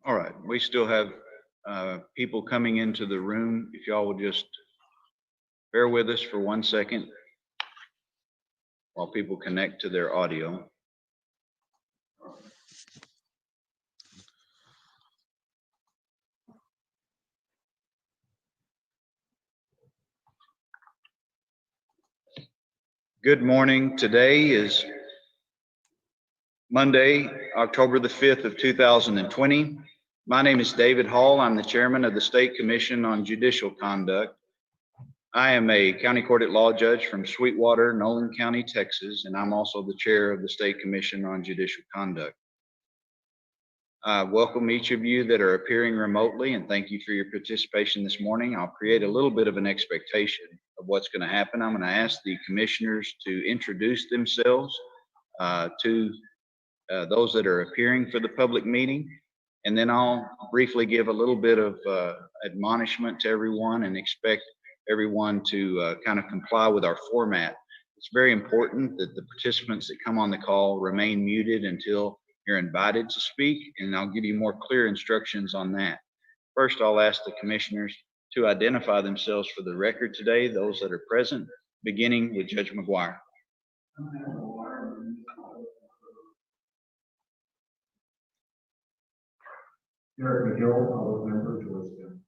All right, we still have people coming into the room. If y'all would just bear with us for 1 second while people connect to their audio. Good morning. Today is Monday, October the 5th of 2020. My name is David Hall. I'm the chairman of the State Commission on Judicial Conduct. I am a county court at law judge from Sweetwater, Nolan County, Texas, and I'm also the chair of the State Commission on Judicial Conduct. I welcome each of you that are appearing remotely, and thank you for your participation this morning. I'll create a little bit of an expectation of what's going to happen. I'm going to ask the commissioners to introduce themselves to those that are appearing for the public meeting, and then I'll briefly give a little bit of admonishment to everyone and expect everyone to kind of comply with our format. It's very important that the participants that come on the call remain muted until you're invited to speak, and I'll give you more clear instructions on that. First, I'll ask the commissioners to identify themselves for the record today, those that are present, beginning with Judge McGuire. Eric McGill, public member, Georgetown.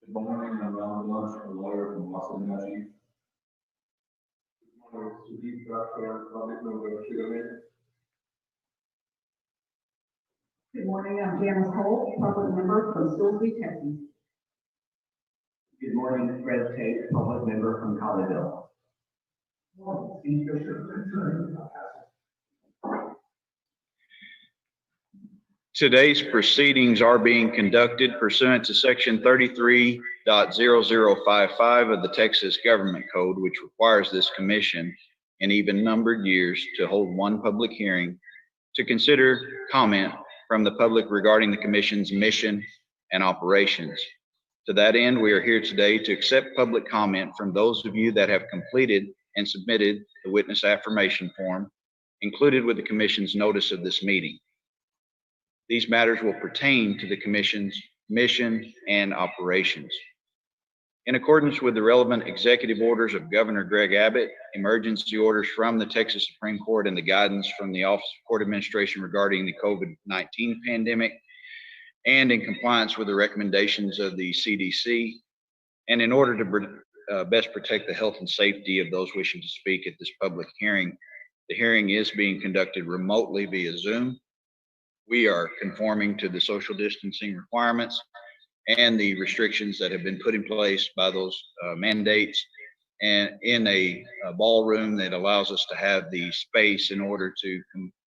Good morning, I'm Alan Lunch, a lawyer from Boston, Massachusetts. Good morning, Steve Drucker, public member of Sugar. Good morning, I'm Janice Holt, public member from Silsbee, Texas. Good morning, Fred Tate, public member from Colleyville. Today's proceedings are being conducted pursuant to Section 33.0055 of the Texas Government Code, which requires this commission in even numbered years to hold one public hearing to consider comment from the public regarding the commission's mission and operations. To that end, we are here today to accept public comment from those of you that have completed and submitted the witness affirmation form included with the commission's notice of this meeting. These matters will pertain to the commission's mission and operations. In accordance with the relevant executive orders of Governor Greg Abbott, emergency orders from the Texas Supreme Court, and the guidance from the Office of Court Administration regarding the COVID-19 pandemic, and in compliance with the recommendations of the CDC, and in order to best protect the health and safety of those wishing to speak at this public hearing, the hearing is being conducted remotely via Zoom. We are conforming to the social distancing requirements and the restrictions that have been put in place by those mandates, and in a ballroom that allows us to have the space in order to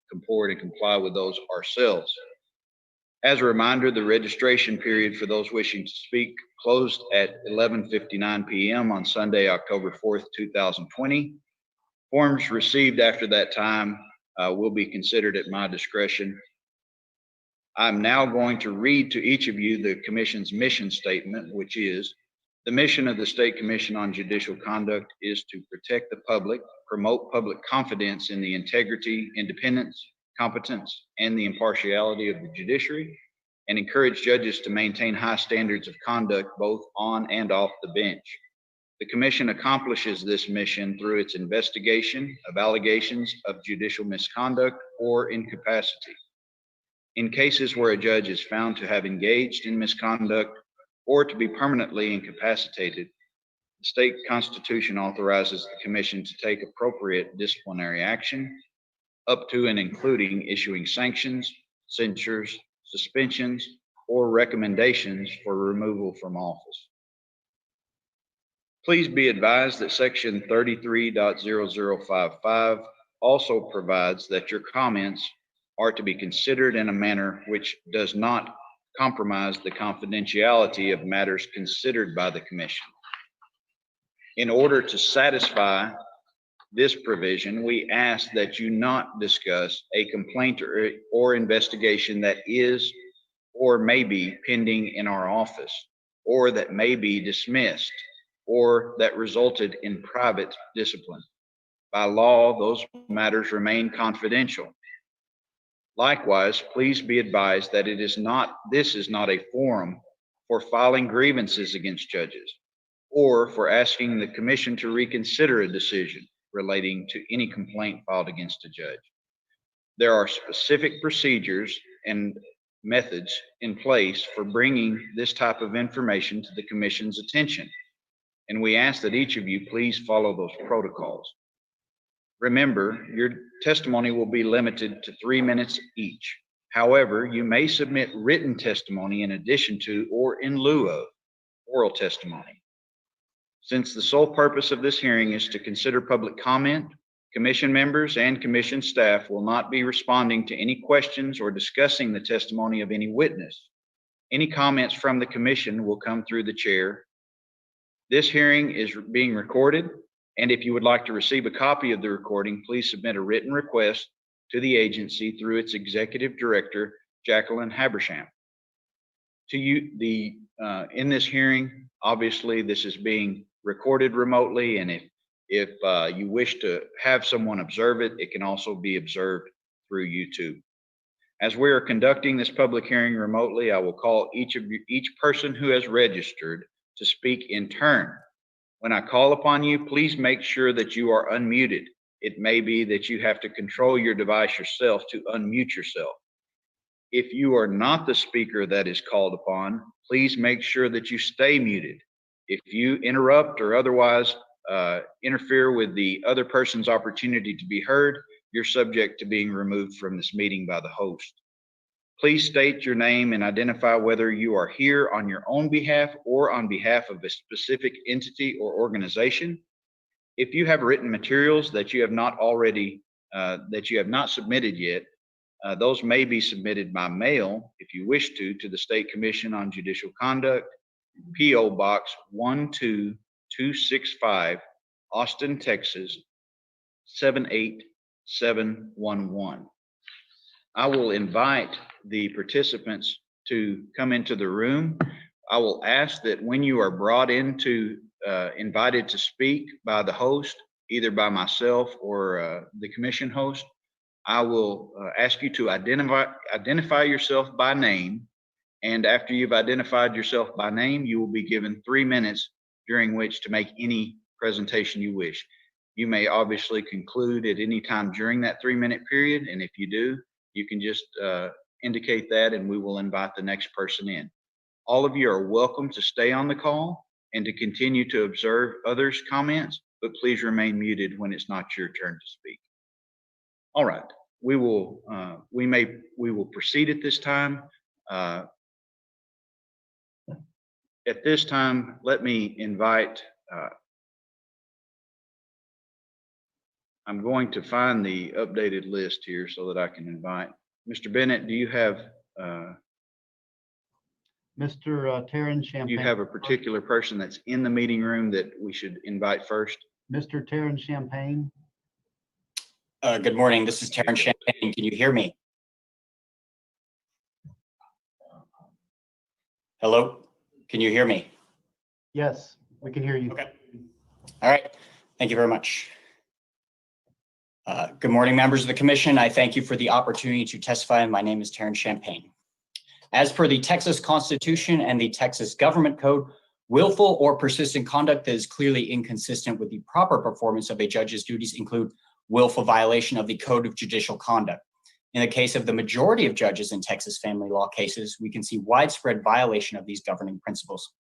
comport and comply with those ourselves. As a reminder, the registration period for those wishing to speak closed at 11:59 p.m. on Sunday, October 4th, 2020. Forms received after that time will be considered at my discretion. I'm now going to read to each of you the commission's mission statement, which is: the mission of the State Commission on Judicial Conduct is to protect the public, promote public confidence in the integrity, independence, competence, and the impartiality of the judiciary, and encourage judges to maintain high standards of conduct both on and off the bench. The commission accomplishes this mission through its investigation of allegations of judicial misconduct or incapacity. In cases where a judge is found to have engaged in misconduct or to be permanently incapacitated, the state constitution authorizes the commission to take appropriate disciplinary action, up to and including issuing sanctions, censures, suspensions, or recommendations for removal from office. Please be advised that Section 33.0055 also provides that your comments are to be considered in a manner which does not compromise the confidentiality of matters considered by the commission. In order to satisfy this provision, we ask that you not discuss a complaint or investigation that is or may be pending in our office, or that may be dismissed, or that resulted in private discipline. By law, those matters remain confidential. Likewise, please be advised that this is not a forum for filing grievances against judges or for asking the commission to reconsider a decision relating to any complaint filed against a judge. There are specific procedures and methods in place for bringing this type of information to the commission's attention, and we ask that each of you please follow those protocols. Remember, your testimony will be limited to 3 minutes each. However, you may submit written testimony in addition to or in lieu of oral testimony. Since the sole purpose of this hearing is to consider public comment, commission members and commission staff will not be responding to any questions or discussing the testimony of any witness. Any comments from the commission will come through the chair. This hearing is being recorded, and if you would like to receive a copy of the recording, please submit a written request to the agency through its executive director, Jacqueline Habersham. In this hearing, obviously this is being recorded remotely, and if you wish to have someone observe it, it can also be observed through YouTube. As we are conducting this public hearing remotely, I will call each person who has registered to speak in turn. When I call upon you, please make sure that you are unmuted. It may be that you have to control your device yourself to unmute yourself. If you are not the speaker that is called upon, please make sure that you stay muted. If you interrupt or otherwise interfere with the other person's opportunity to be heard, you're subject to being removed from this meeting by the host. Please state your name and identify whether you are here on your own behalf or on behalf of a specific entity or organization. If you have written materials that you have not submitted yet, those may be submitted by mail if you wish to the State Commission on Judicial Conduct, P.O. Box 12265, Austin, Texas 78711. I will invite the participants to come into the room. I will ask that when you are brought into, invited to speak by the host, either by myself or the commission host, I will ask you to identify yourself by name. And after you've identified yourself by name, you will be given 3 minutes during which to make any presentation you wish. You may obviously conclude at any time during that 3-minute period. And if you do, you can just indicate that and we will invite the next person in. All of you are welcome to stay on the call and to continue to observe others' comments, but please remain muted when it's not your turn to speak. All right, we will proceed at this time. At this time, let me invite, I'm going to find the updated list here so that I can invite. Mr. Bennett, do you have, Mr. Taryn Champagne. do you have a particular person that's in the meeting room that we should invite first? Mr. Taryn Champagne. Good morning. This is Taryn Champagne. Can you hear me? Hello? Can you hear me? Yes, we can hear you. Okay. All right. Thank you very much. Good morning, members of the commission. I thank you for the opportunity to testify. My name is Taryn Champagne. As per the Texas Constitution and the Texas Government Code, willful or persistent conduct that is clearly inconsistent with the proper performance of a judge's duties include willful violation of the Code of Judicial Conduct. In the case of the majority of judges in Texas family law cases, we can see widespread violation of these governing principles.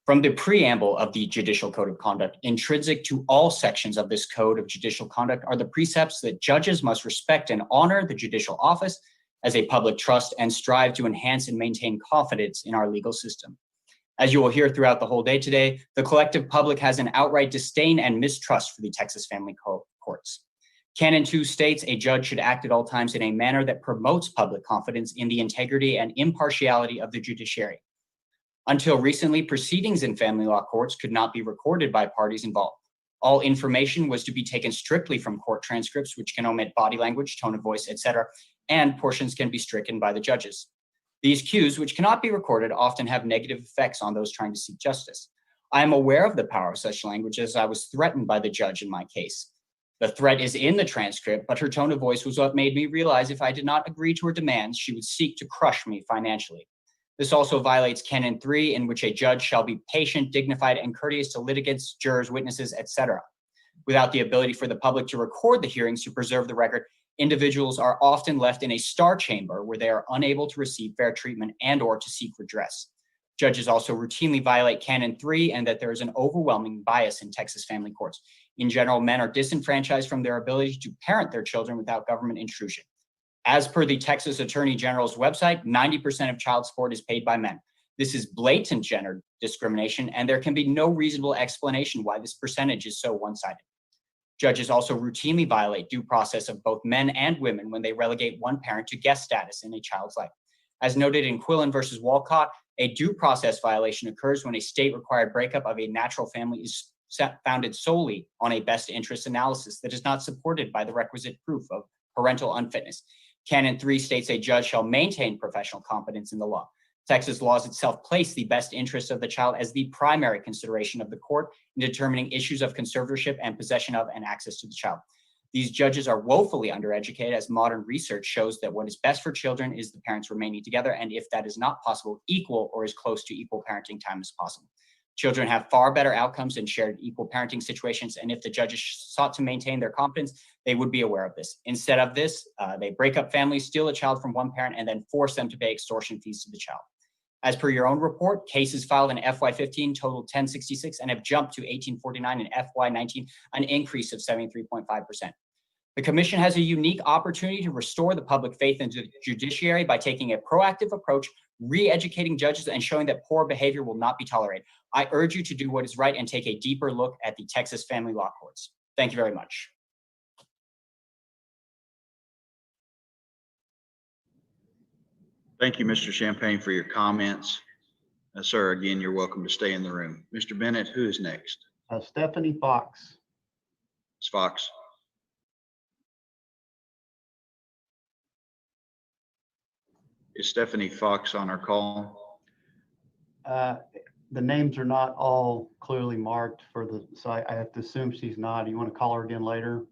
From the preamble of the Judicial Code of Conduct, intrinsic to all sections of this Code of Judicial Conduct are the precepts that judges must respect and honor the judicial office as a public trust and strive to enhance and maintain confidence in our legal system. As you will hear throughout the whole day today, the collective public has an outright disdain and mistrust for the Texas family courts. Canon 2 states a judge should act at all times in a manner that promotes public confidence in the integrity and impartiality of the judiciary. Until recently, proceedings in family law courts could not be recorded by parties involved. All information was to be taken strictly from court transcripts, which can omit body language, tone of voice, etc., and portions can be stricken by the judges. These cues, which cannot be recorded, often have negative effects on those trying to seek justice. I am aware of the power of such language as I was threatened by the judge in my case. The threat is in the transcript, but her tone of voice was what made me realize if I did not agree to her demands, she would seek to crush me financially. This also violates Canon 3, in which a judge shall be patient, dignified, and courteous to litigants, jurors, witnesses, etc. Without the ability for the public to record the hearings to preserve the record, individuals are often left in a star chamber where they are unable to receive fair treatment and/or to seek redress. Judges also routinely violate Canon 3 and that there is an overwhelming bias in Texas family courts. In general, men are disenfranchised from their ability to parent their children without government intrusion. As per the Texas Attorney General's website, 90% of child support is paid by men. This is blatant gender discrimination, and there can be no reasonable explanation why this percentage is so one-sided. Judges also routinely violate due process of both men and women when they relegate one parent to guest status in a child's life. As noted in Quillen versus Walcott, a due process violation occurs when a state-required breakup of a natural family is founded solely on a best interest analysis that is not supported by the requisite proof of parental unfitness. Canon 3 states a judge shall maintain professional competence in the law. Texas laws itself place the best interest of the child as the primary consideration of the court in determining issues of conservatorship and possession of and access to the child. These judges are woefully undereducated, as modern research shows that what is best for children is the parents remaining together, and if that is not possible, equal or as close to equal parenting time as possible. Children have far better outcomes in shared equal parenting situations, and if the judges sought to maintain their competence, they would be aware of this. Instead of this, they break up families, steal a child from one parent, and then force them to pay extortion fees to the child. As per your own report, cases filed in FY15 totaled 1066 and have jumped to 1849 in FY19, an increase of 73.5%. The Commission has a unique opportunity to restore the public faith into the judiciary by taking a proactive approach, re-educating judges, and showing that poor behavior will not be tolerated. I urge you to do what is right and take a deeper look at the Texas family law courts. Thank you very much. Thank you, Mr. Champagne, for your comments. Sir, again, you're welcome to stay in the room. Mr. Bennett, who is next? Stephanie Fox. Ms. Fox. Is Stephanie Fox on our call? The names are not all clearly marked for the site. I have to assume she's not. You want to call her again later?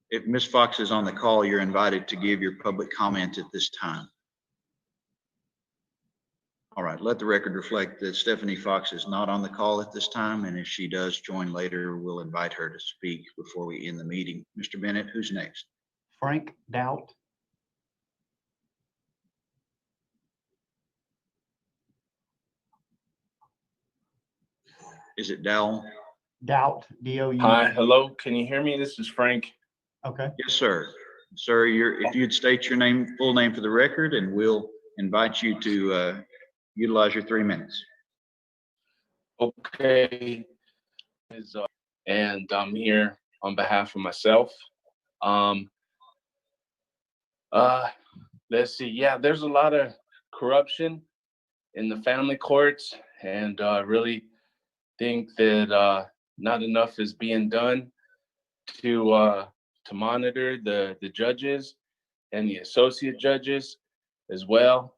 If Ms. Fox is on the call, you're invited to give your public comment at this time. All right, let the record reflect that Stephanie Fox is not on the call at this time, and if she does join later, we'll invite her to speak before we end the meeting. Mr. Bennett, who's next? Frank Doubt. Is it Dowell? Doubt, D-O-U. Hi, hello, can you hear me? This is Frank. Okay. Yes, sir. Sir, if you'd state your name, full name for the record, and we'll invite you to utilize your 3 minutes. Okay. And I'm here on behalf of myself. Let's see. Yeah, there's a lot of corruption in the family courts, and really think that not enough is being done to monitor the judges and the associate judges as well.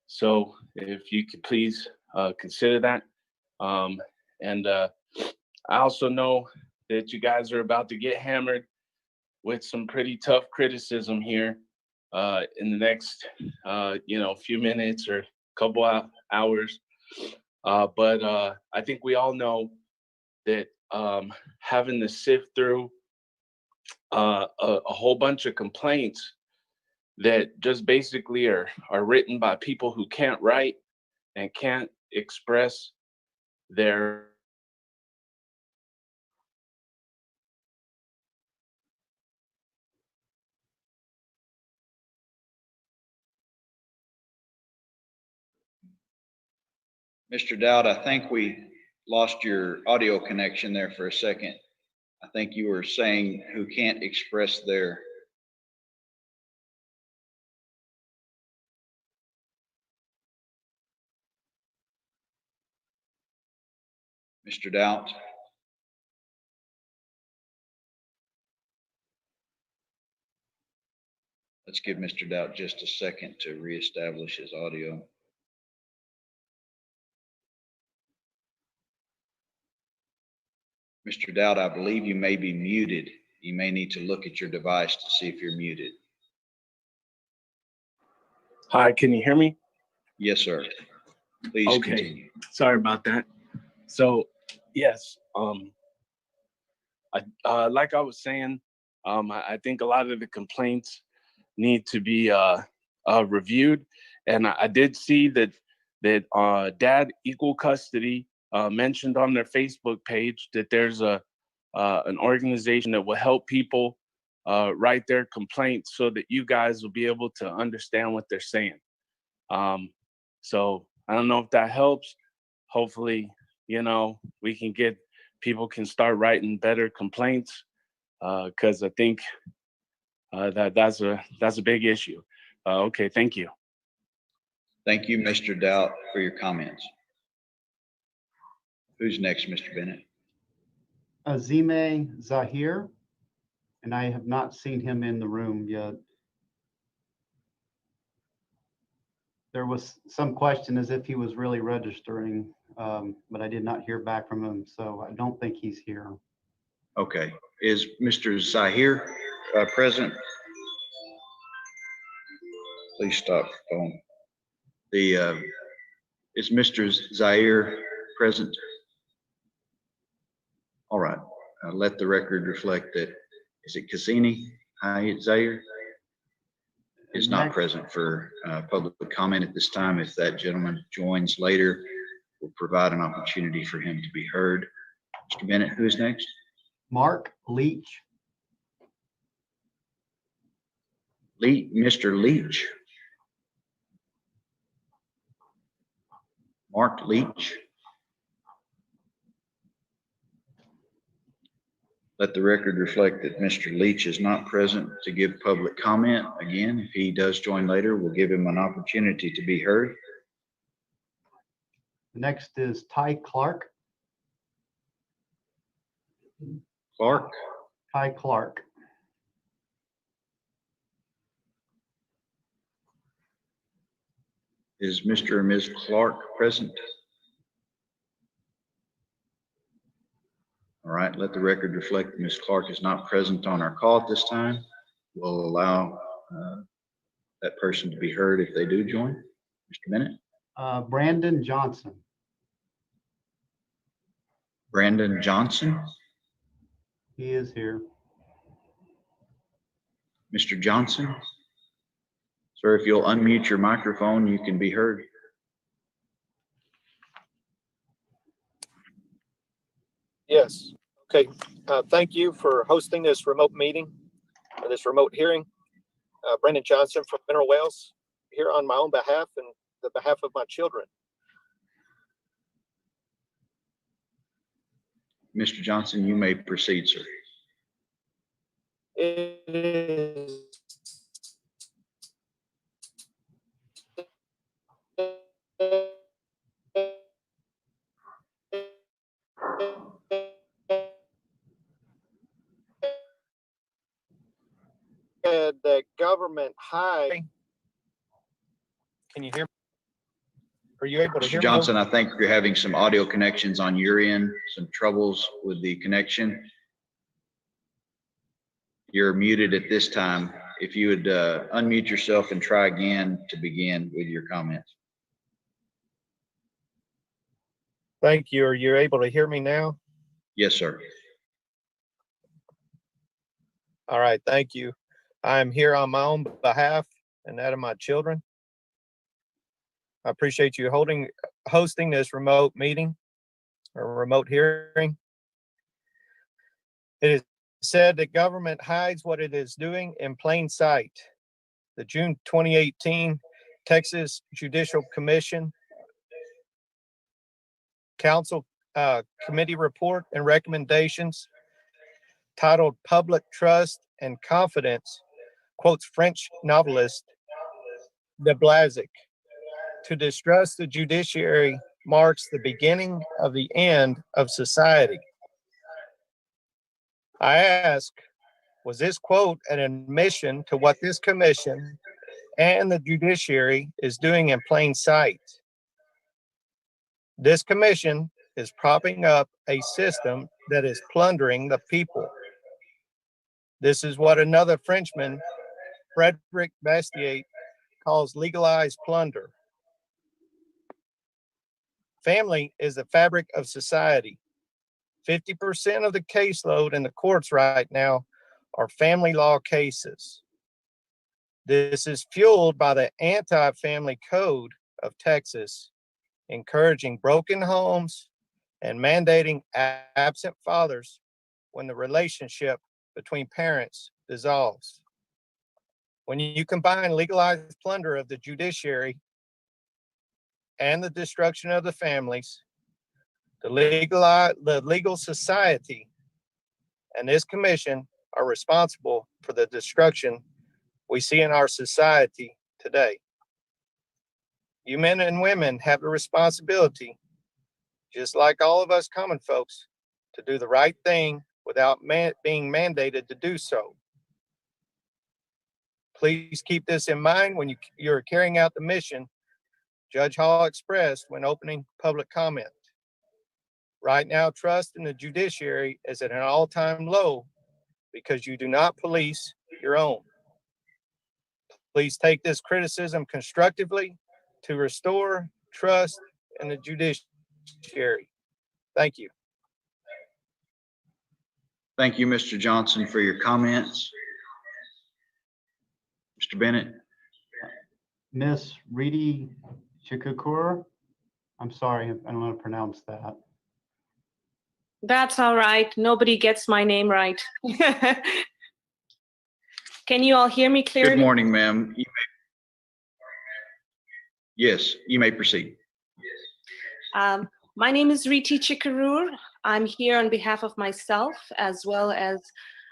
So if you could please consider that. And I also know that you guys are about to get hammered with some pretty tough criticism here in the next few minutes or couple hours. But I think we all know that having to sift through a whole bunch of complaints that just basically are written by people who can't write and can't express their Mr. Dowd, I think we lost your audio connection there for a second. I think you were saying who can't express their. Mr. Dowd. Let's give Mr. Doubt just a second to reestablish his audio. Mr. Doubt, I believe you may be muted. You may need to look at your device to see if you're muted. Hi, can you hear me? Yes, sir. Please Okay. continue. Sorry about that. So, yes, like I was saying, I think a lot of the complaints need to be reviewed, and I did see that Dad Equal Custody mentioned on their Facebook page that there's an organization that will help people write their complaints so that you guys will be able to understand what they're saying. So I don't know if that helps. Hopefully, we can get people can start writing better complaints, because I think that's a big issue. Okay, thank you. Thank you, Mr. Doubt, for your comments. Who's next, Mr. Bennett? Azime Zahir, and I have not seen him in the room yet. There was some question as if he was really registering, but I did not hear back from him, so I don't think he's here. Okay. Is Mr. Zahir present? Please stop the phone. Is Mr. Zahir present? All right. Let the record reflect that. Is it Cassini? Hi, Zahir is not present for public comment at this time. If that gentleman joins later, we'll provide an opportunity for him to be heard. Mr. Bennett, who is next? Mark Leach. Mr. Leach. Mark Leach. Let the record reflect that Mr. Leach is not present to give public comment. Again, if he does join later, we'll give him an opportunity to be heard. Next is Ty Clark. Clark, Ty Clark. is Mr. or Ms. Clark present? All right, let the record reflect that Ms. Clark is not present on our call at this time. We'll allow that person to be heard if they do join. Mr. Bennett? Brandon Johnson. Brandon Johnson? He is here. Mr. Johnson? Sir, if you'll unmute your microphone, you can be heard. Yes. Okay. Thank you for hosting this remote meeting, or this remote hearing. Brandon Johnson from Mineral Wells, here on my own behalf and the behalf of my children. Mr. Johnson, you may proceed, sir. It is the government high. Can you hear me? Are you able to hear Mr. me? Johnson, I think you're having some audio connections on your end, some troubles with the connection. You're muted at this time. If you would unmute yourself and try again to begin with your comments. Thank you. Are you able to hear me now? Yes, sir. All right. Thank you. I'm here on my own behalf and that of my children. I appreciate you hosting this remote meeting or remote hearing. It is said that government hides what it is doing in plain sight. The June 2018 Texas Judicial Commission Council Committee report and recommendations titled Public Trust and Confidence quotes French novelist de Blasic. To distrust the judiciary marks the beginning of the end of society. I ask, Was this quote an admission to what this commission and the judiciary is doing in plain sight? This commission is propping up a system that is plundering the people. This is what another Frenchman, Frederic Bastiat, calls legalized plunder. Family is the fabric of society. 50% of the caseload in the courts right now are family law cases. This is fueled by the anti-family code of Texas, encouraging broken homes and mandating absent fathers when the relationship between parents dissolves. When you combine legalized plunder of the judiciary and the destruction of the families, the legal society and this commission are responsible for the destruction we see in our society today. You men and women have the responsibility, just like all of us common folks, to do the right thing without being mandated to do so. Please keep this in mind when you're carrying out the mission Judge Hall expressed when opening public comment. Right now, trust in the judiciary is at an all-time low because you do not police your own. Please take this criticism constructively to restore trust in the judiciary. Thank you. Thank you, Mr. Johnson, for your comments. Mr. Bennett? Miss Reedy Chikukur, I'm sorry, I don't know how to pronounce that. That's all right. Nobody gets my name right. Can you all hear me clearly? Good morning, ma'am. Yes, you may proceed. My name is Riti Chikarur. I'm here on behalf of myself as well as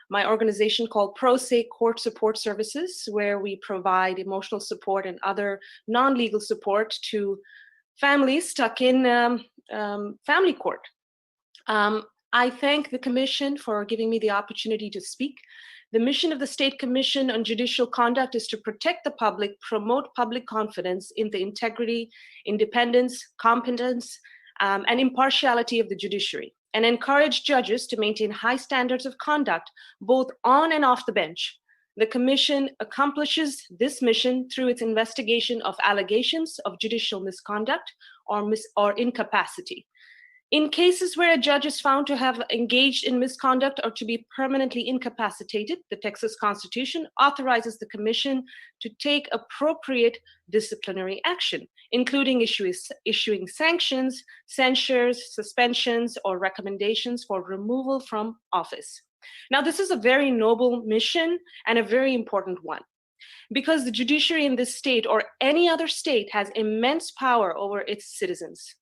my organization called Pro Se Court Support Services, where we provide emotional support and other non-legal support to families stuck in family court. I thank the Commission for giving me the opportunity to speak. The mission of the State Commission on Judicial Conduct is to protect the public, promote public confidence in the integrity, independence, competence, and impartiality of the judiciary, and encourage judges to maintain high standards of conduct, both on and off the bench. The Commission accomplishes this mission through its investigation of allegations of judicial misconduct or incapacity. In cases where a judge is found to have engaged in misconduct or to be permanently incapacitated, the Texas Constitution authorizes the Commission to take appropriate disciplinary action, including issuing sanctions, censures, suspensions, or recommendations for removal from office. Now, this is a very noble mission and a very important one, because the judiciary in this state or any other state has immense power over its citizens.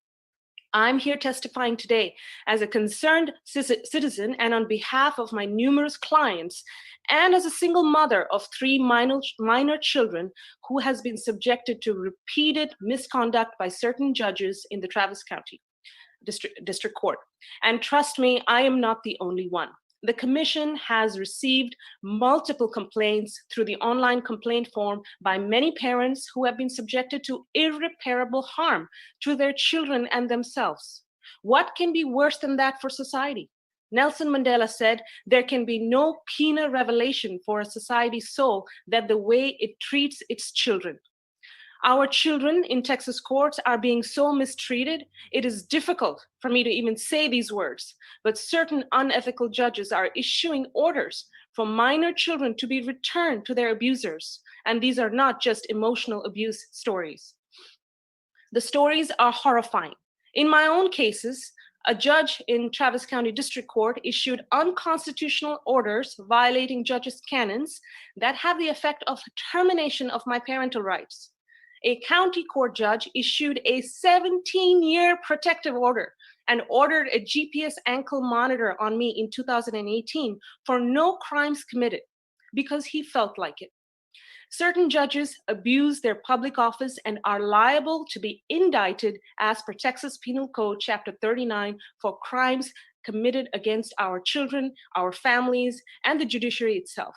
I'm here testifying today as a concerned citizen and on behalf of my numerous clients and as a single mother of 3 minor children who has been subjected to repeated misconduct by certain judges in the Travis County District Court. And trust me, I am not the only one. The Commission has received multiple complaints through the online complaint form by many parents who have been subjected to irreparable harm to their children and themselves. What can be worse than that for society? Nelson Mandela said, "There can be no keener revelation for a society's soul than the way it treats its children." Our children in Texas courts are being so mistreated, it is difficult for me to even say these words, but certain unethical judges are issuing orders for minor children to be returned to their abusers. And these are not just emotional abuse stories. The stories are horrifying. In my own cases, a judge in Travis County District Court issued unconstitutional orders violating judges' canons that have the effect of termination of my parental rights. A county court judge issued a 17-year protective order and ordered a GPS ankle monitor on me in 2018 for no crimes committed because he felt like it. Certain judges abuse their public office and are liable to be indicted as per Texas Penal Code Chapter 39 for crimes committed against our children, our families, and the judiciary itself.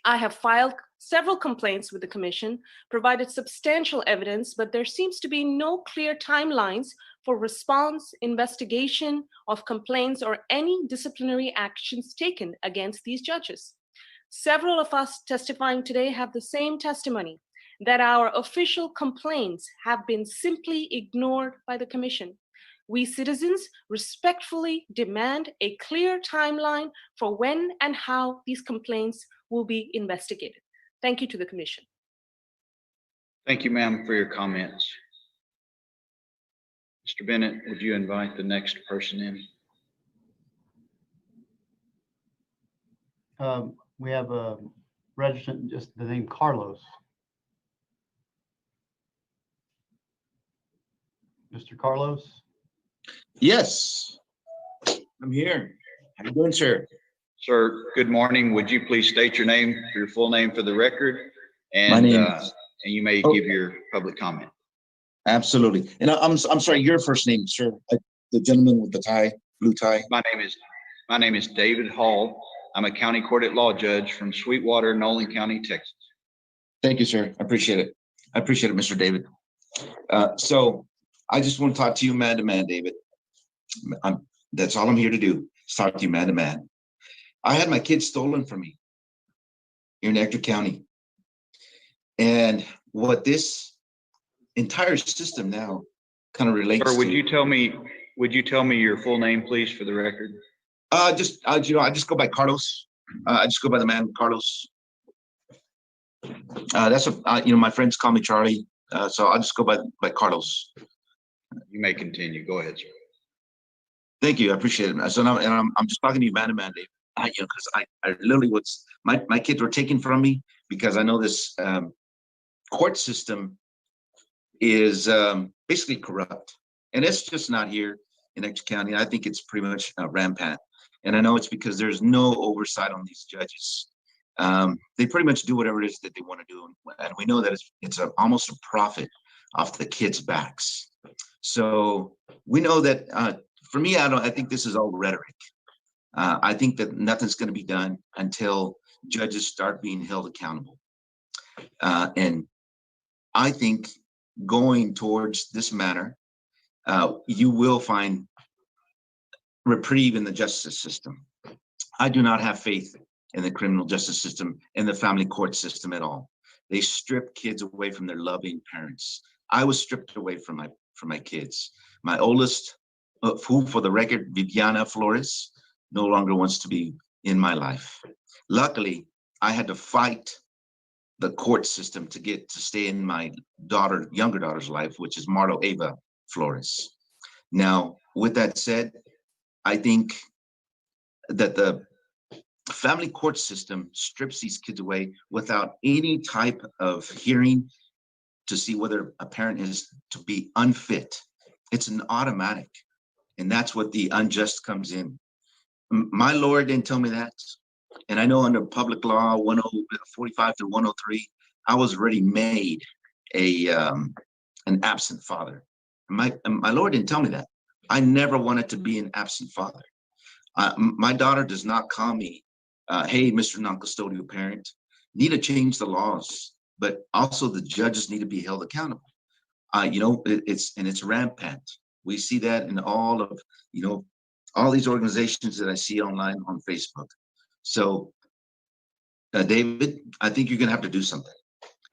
I have filed several complaints with the Commission, provided substantial evidence, but there seems to be no clear timelines for response, investigation of complaints, or any disciplinary actions taken against these judges. Several of us testifying today have the same testimony, that our official complaints have been simply ignored by the Commission. We citizens respectfully demand a clear timeline for when and how these complaints will be investigated. Thank you to the Commission. Thank you, ma'am, for your comments. Mr. Bennett, would you invite the next person in? We have a registrant, just the name Carlos. Mr. Carlos? Yes, I'm here. How you doing, sir? Sir, good morning. Would you please state your name, your full name for the record? And, My name and you may Oh. give your public comment. Absolutely. And I'm sorry, your first name, sir. The gentleman with the tie, blue tie. My name is David Hall. I'm a county court at law judge from Sweetwater, Nolan County, Texas. Thank you, sir. I appreciate it. I appreciate it, Mr. David. So I just want to talk to you man to man, David. That's all I'm here to do, is talk to you man to man. I had my kids stolen from me here in Ector County. And what this entire system now kind of relates Sir, to. would you tell me your full name, please, for the record? I just go by Carlos. I just go by the man Carlos. That's what my friends call me Charlie. So I'll just go by Carlos. You may continue. Go ahead, sir. Thank you. I appreciate it. So now, I'm just talking to you man to man, Dave. Because I literally was my kids were taken from me because I know this court system is basically corrupt, and it's just not here in Ector County. I think it's pretty much rampant, and I know it's because there's no oversight on these judges. They pretty much do whatever it is that they want to do, and we know that it's almost a profit off the kids' backs. So we know that. For me, I think this is all rhetoric. I think that nothing's going to be done until judges start being held accountable. And I think going towards this matter, you will find reprieve in the justice system. I do not have faith in the criminal justice system and the family court system at all. They strip kids away from their loving parents. I was stripped away from my kids. My oldest, who for the record, Viviana Flores, no longer wants to be in my life. Luckily, I had to fight the court system to stay in my younger daughter's life, which is Marlo Ava Flores. Now, with that said, I think that the family court system strips these kids away without any type of hearing to see whether a parent is to be unfit. It's an automatic, and that's what the unjust comes in. My lawyer didn't tell me that. And I know under public law 45 to 103, I was already made an absent father. My lawyer didn't tell me that. I never wanted to be an absent father. My daughter does not call me, hey, Mr. Non-Custodial Parent. Need to change the laws, but also the judges need to be held accountable. It's rampant. We see that in all of, all these organizations that I see online on Facebook. So, David, I think you're going to have to do something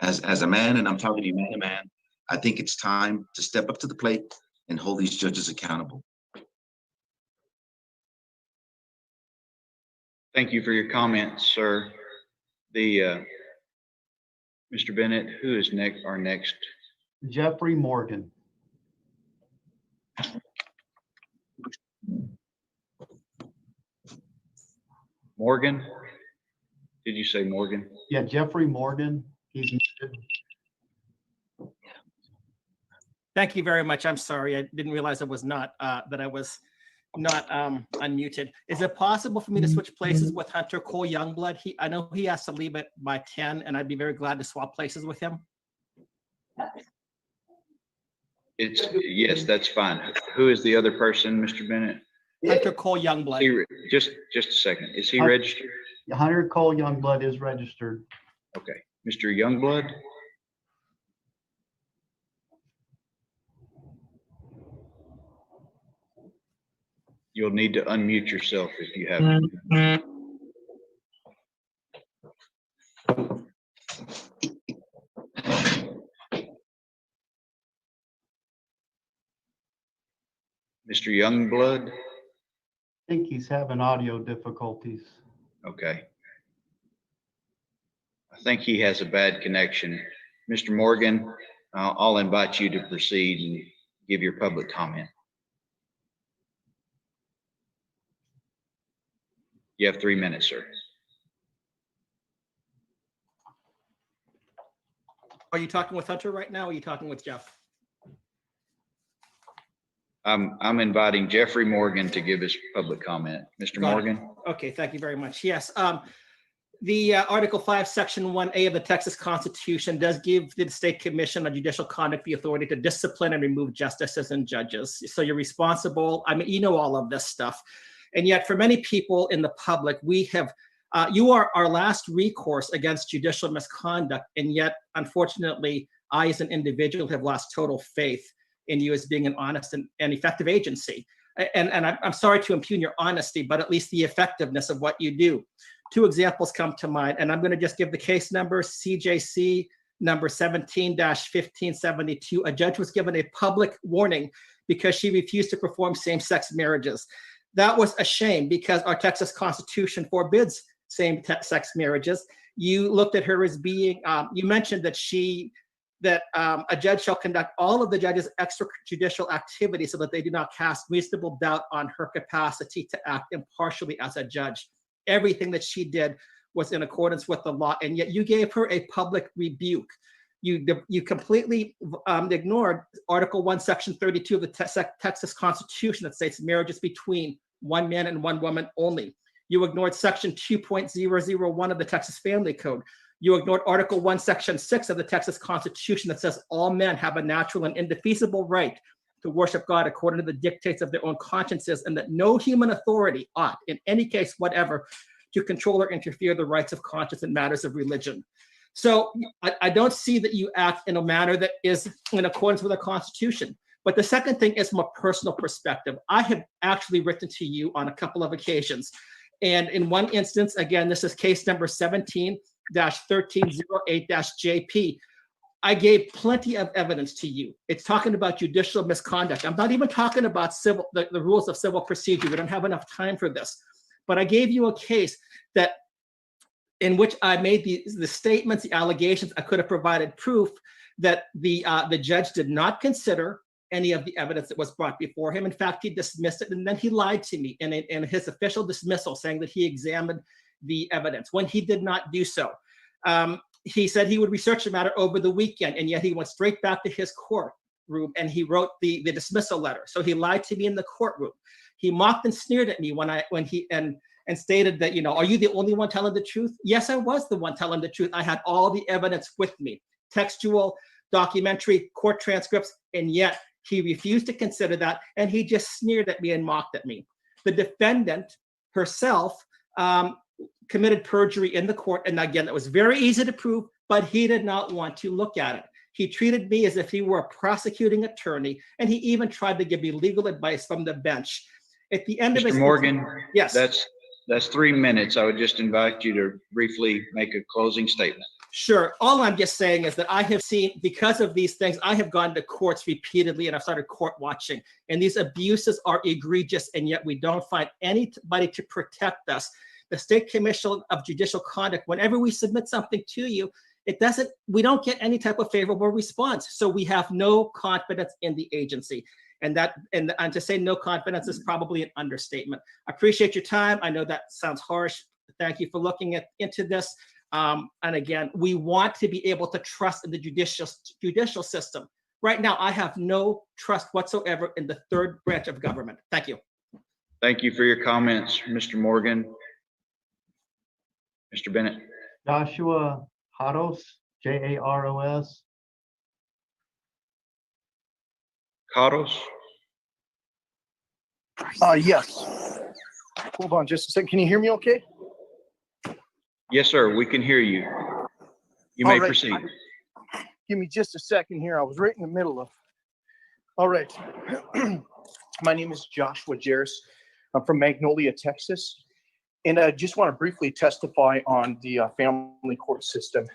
as a man, and I'm talking to you man to man. I think it's time to step up to the plate and hold these judges accountable. Thank you for your comments, sir. Mr. Bennett, who is our next? Jeffrey Morgan. Morgan? Did you say Morgan? Yeah, Jeffrey Morgan. He's muted. Thank you very much. I'm sorry. I didn't realize I was not unmuted. Is it possible for me to switch places with Hunter Cole Youngblood? I know he has to leave it by 10, and I'd be very glad to swap places with him. Yes, that's fine. Who is the other person, Mr. Bennett? Hunter Cole Youngblood. Just a second. Is he Hun- registered? Hunter Cole Youngblood is registered. Okay. Mr. Youngblood? You'll need to unmute yourself if you have. Mr. Youngblood? I think he's having audio difficulties. Okay. I think he has a bad connection. Mr. Morgan, I'll invite you to proceed and give your public comment. You have 3 minutes, sir. Are you talking with Hunter right now? Or are you talking with Jeff? I'm inviting Jeffrey Morgan to give his public comment. Mr. Got it. Morgan? Okay, thank you very much. Yes, the Article 5, Section 1A of the Texas Constitution does give the State Commission on Judicial Conduct the authority to discipline and remove justices and judges. So you're responsible. I mean, you know all of this stuff. And yet for many people in the public, we have, you are our last recourse against judicial misconduct. And yet, unfortunately, I as an individual have lost total faith in you as being an honest and effective agency. And I'm sorry to impugn your honesty, but at least the effectiveness of what you do. 2 examples come to mind, and I'm going to just give the case number, CJC number 17-1572. A judge was given a public warning because she refused to perform same-sex marriages. That was a shame because our Texas Constitution forbids same-sex marriages. You looked at her as being, you mentioned that a judge shall conduct all of the judge's extrajudicial activities so that they do not cast reasonable doubt on her capacity to act impartially as a judge. Everything that she did was in accordance with the law, and yet you gave her a public rebuke. You completely ignored Article 1, Section 32 of the Texas Constitution that states marriage is between one man and one woman only. You ignored Section 2.001 of the Texas Family Code. You ignored Article 1, Section 6 of the Texas Constitution that says all men have a natural and indefeasible right to worship God according to the dictates of their own consciences, and that no human authority ought, in any case whatever, to control or interfere the rights of conscience in matters of religion. So I don't see that you act in a manner that is in accordance with the Constitution. But the second thing is from a personal perspective. I have actually written to you on a couple of occasions. And in one instance, again, this is case number 17-1308-JP. I gave plenty of evidence to you. It's talking about judicial misconduct. I'm not even talking about the rules of civil procedure. We don't have enough time for this. But I gave you a case that in which I made the statements, the allegations. I could have provided proof that the judge did not consider any of the evidence that was brought before him. In fact, he dismissed it, and then he lied to me in his official dismissal, saying that he examined the evidence when he did not do so. He said he would research the matter over the weekend, and yet he went straight back to his courtroom and he wrote the dismissal letter. So he lied to me in the courtroom. He mocked and sneered at me when he stated that, are you the only one telling the truth? Yes, I was the one telling the truth. I had all the evidence with me, textual, documentary, court transcripts, and yet he refused to consider that, and he just sneered at me and mocked at me. The defendant herself committed perjury in the court, and again, that was very easy to prove, but he did not want to look at it. He treated me as if he were a prosecuting attorney, and he even tried to give me legal advice from the bench. At the end of his— Mr. Morgan, yes, that's 3 minutes. I would just invite you to briefly make a closing statement. Sure. All I'm just saying is that I have seen, because of these things, I have gone to courts repeatedly and I've started court watching, and these abuses are egregious, and yet we don't find anybody to protect us. The State Commission of Judicial Conduct, whenever we submit something to you, we don't get any type of favorable response. So we have no confidence in the agency. And to say no confidence is probably an understatement. I appreciate your time. I know that sounds harsh. Thank you for looking into this. And again, we want to be able to trust in the judicial system. Right now, I have no trust whatsoever in the third branch of government. Thank you. Thank you for your comments, Mr. Morgan. Mr. Bennett. Joshua Jaros, Jaros. Caros. Yes. Hold on just a second. Can you hear me okay? Yes, sir, we can hear you. You may All right. proceed. Give me just a second here. I was right in the middle of. All right. My name is Joshua Jarris. I'm from Magnolia, Texas. And I just want to briefly testify on the family court system.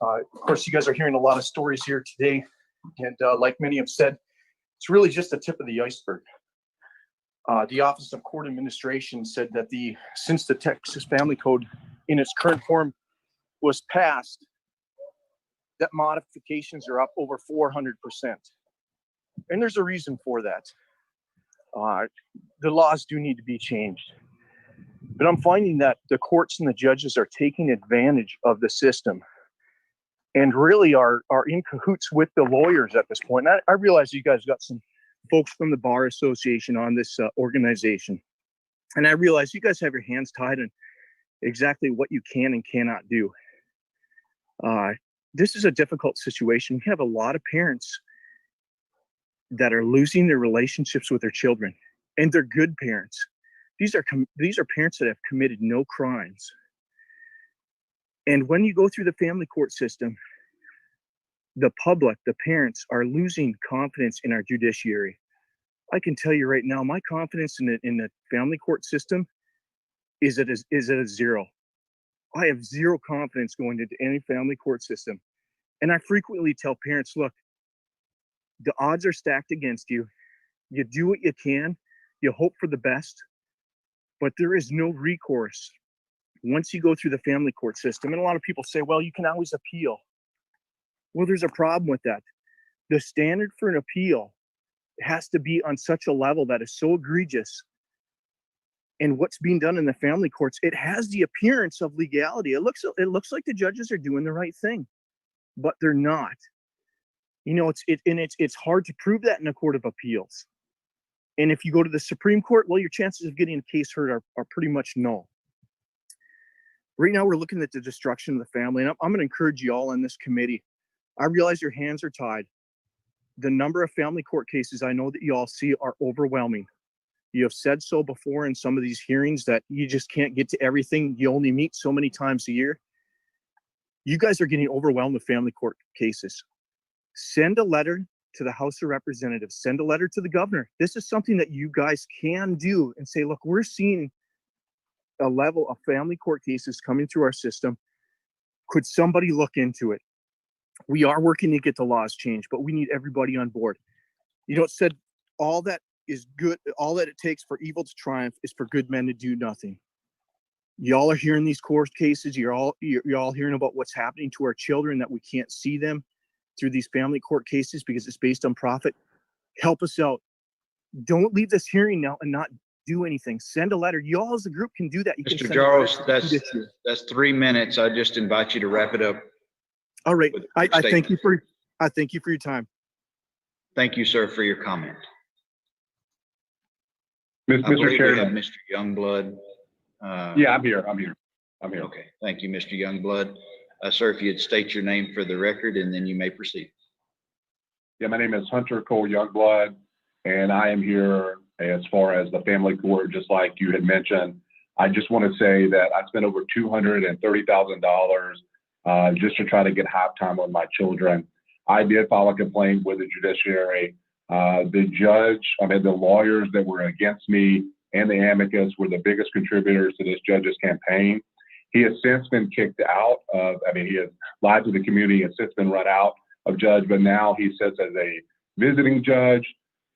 Of course, you guys are hearing a lot of stories here today. And like many have said, it's really just the tip of the iceberg. The Office of Court Administration said that since the Texas Family Code in its current form was passed, that modifications are up over 400%. And there's a reason for that. The laws do need to be changed. But I'm finding that the courts and the judges are taking advantage of the system and really are in cahoots with the lawyers at this point. And I realize you guys got some folks from the Bar Association on this organization. And I realize you guys have your hands tied on exactly what you can and cannot do. This is a difficult situation. We have a lot of parents that are losing their relationships with their children, and they're good parents. These are parents that have committed no crimes. And when you go through the family court system, the public, the parents, are losing confidence in our judiciary. I can tell you right now, my confidence in the family court system is at a zero. I have zero confidence going into any family court system. And I frequently tell parents, look, the odds are stacked against you. You do what you can. You hope for the best. But there is no recourse once you go through the family court system. And a lot of people say, well, you can always appeal. Well, there's a problem with that. The standard for an appeal has to be on such a level that is so egregious. And what's being done in the family courts, it has the appearance of legality. It looks like the judges are doing the right thing, but they're not. You know, it's hard to prove that in a court of appeals. And if you go to the Supreme Court, well, your chances of getting a case heard are pretty much null. Right now, we're looking at the destruction of the family, and I'm going to encourage you all in this committee. I realize your hands are tied. The number of family court cases I know that you all see are overwhelming. You have said so before in some of these hearings that you just can't get to everything. You only meet so many times a year. You guys are getting overwhelmed with family court cases. Send a letter to the House of Representatives. Send a letter to the governor. This is something that you guys can do and say, look, we're seeing a level of family court cases coming through our system. Could somebody look into it? We are working to get the laws changed, but we need everybody on board. You know, it said all that is good, all that it takes for evil to triumph is for good men to do nothing. Y'all are hearing these court cases. You're all hearing about what's happening to our children, that we can't see them through these family court cases because it's based on profit. Help us out. Don't leave this hearing now and not do anything. Send a letter. Y'all as a group can do that. You Mr. Jarros, that's 3 minutes. I just invite you to wrap it up. All right. I thank you for your time. Thank you, sir, for your comment. Mr. Chairman. Mr. Youngblood. Yeah, I'm here. Okay, thank you, Mr. Youngblood. Sir, if you'd state your name for the record, and then you may proceed. Yeah, my name is Hunter Cole Youngblood, and I am here as far as the family court, just like you had mentioned. I just want to say that I spent over $230,000 just to try to get halftime with my children. I did file a complaint with the judiciary. The lawyers that were against me and the amicus were the biggest contributors to this judge's campaign. He has since been kicked out of, he has lied to the community and since been run out of judge, but now he sits as a visiting judge.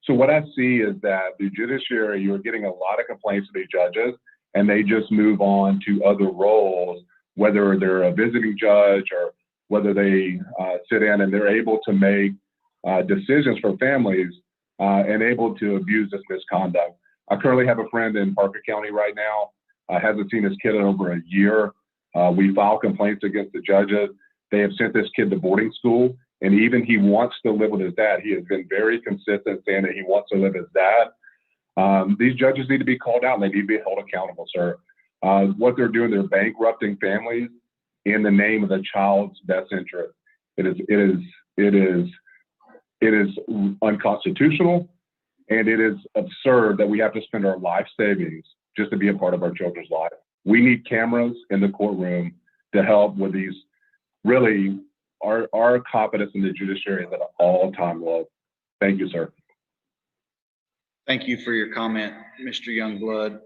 So what I see is that the judiciary, you're getting a lot of complaints to these judges, and they just move on to other roles, whether they're a visiting judge or whether they sit in and they're able to make decisions for families and able to abuse this misconduct. I currently have a friend in Parker County right now, hasn't seen his kid in over a year. We file complaints against the judges. They have sent this kid to boarding school, and even he wants to live with his dad. He has been very consistent saying that he wants to live with his dad. These judges need to be called out and they need to be held accountable, sir. What they're doing, they're bankrupting families in the name of the child's best interest. It is unconstitutional. And it is absurd that we have to spend our life savings just to be a part of our children's life. We need cameras in the courtroom to help with these, really, our competence in the judiciary is at an all-time low. Thank you, sir. Thank you for your comment, Mr. Youngblood.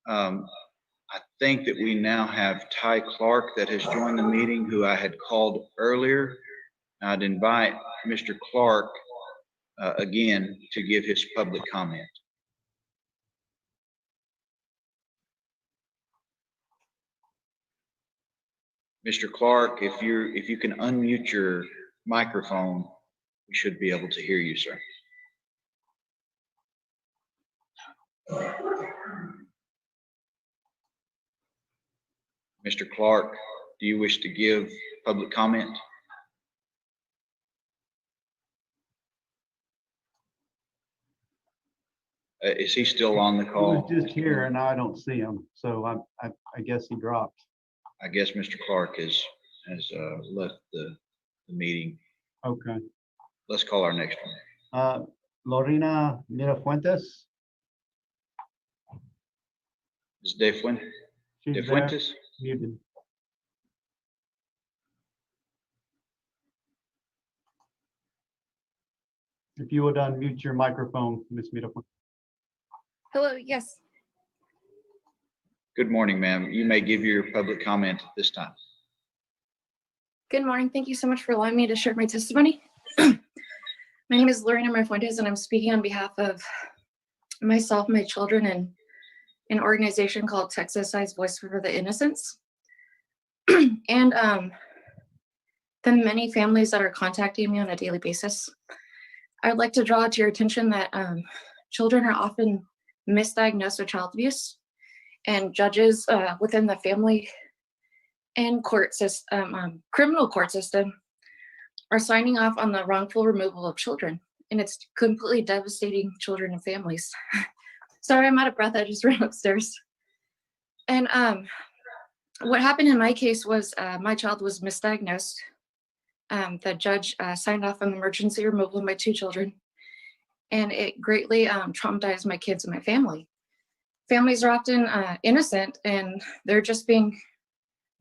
I think that we now have Ty Clark that has joined the meeting, who I had called earlier. I'd invite Mr. Clark again to give his public comment. Mr. Clark, if you can unmute your microphone, we should be able to hear you, sir. Mr. Clark, do you wish to give public comment? Is he still on the He call? was just here and I don't see him, so I guess he dropped. I guess Mr. Clark has left the meeting. Okay. Let's call our next one. Lorena Mirafuentes. Is De Fuentes? Muted. If you would unmute your microphone, Ms. Mirafuentes. Hello, yes. Good morning, ma'am. You may give your public comment at this time. Good morning. Thank you so much for allowing me to share my testimony. My name is Lorena Mirafuentes, and I'm speaking on behalf of myself, my children, and an organization called Texas Side's Voice for the Innocents. And the many families that are contacting me on a daily basis. I would like to draw to your attention that children are often misdiagnosed with child abuse, and judges within the family and court system, criminal court system, are signing off on the wrongful removal of children, and it's completely devastating children and families. Sorry, I'm out of breath. I just ran upstairs. And what happened in my case was my child was misdiagnosed. The judge signed off on the emergency removal of my 2 children, and it greatly traumatized my kids and my family. Families are often innocent, and they're just being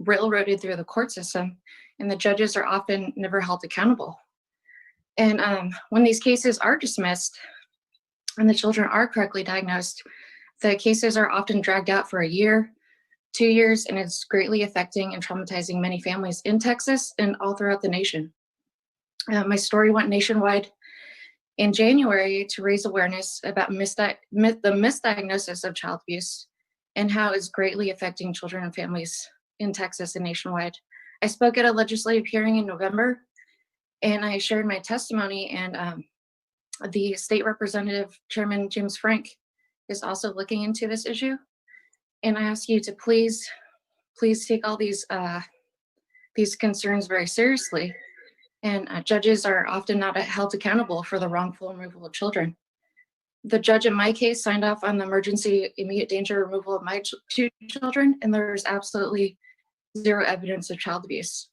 railroaded through the court system, and the judges are often never held accountable. And when these cases are dismissed and the children are correctly diagnosed, the cases are often dragged out for a year, 2 years, and it's greatly affecting and traumatizing many families in Texas and all throughout the nation. My story went nationwide in January to raise awareness about the misdiagnosis of child abuse and how it's greatly affecting children and families in Texas and nationwide. I spoke at a legislative hearing in November, and I shared my testimony, and the state representative, Chairman James Frank, is also looking into this issue. And I ask you to please take all these concerns very seriously. And judges are often not held accountable for the wrongful removal of children. The judge in my case signed off on the emergency immediate danger removal of my 2 children, and there's absolutely 0 evidence of child abuse.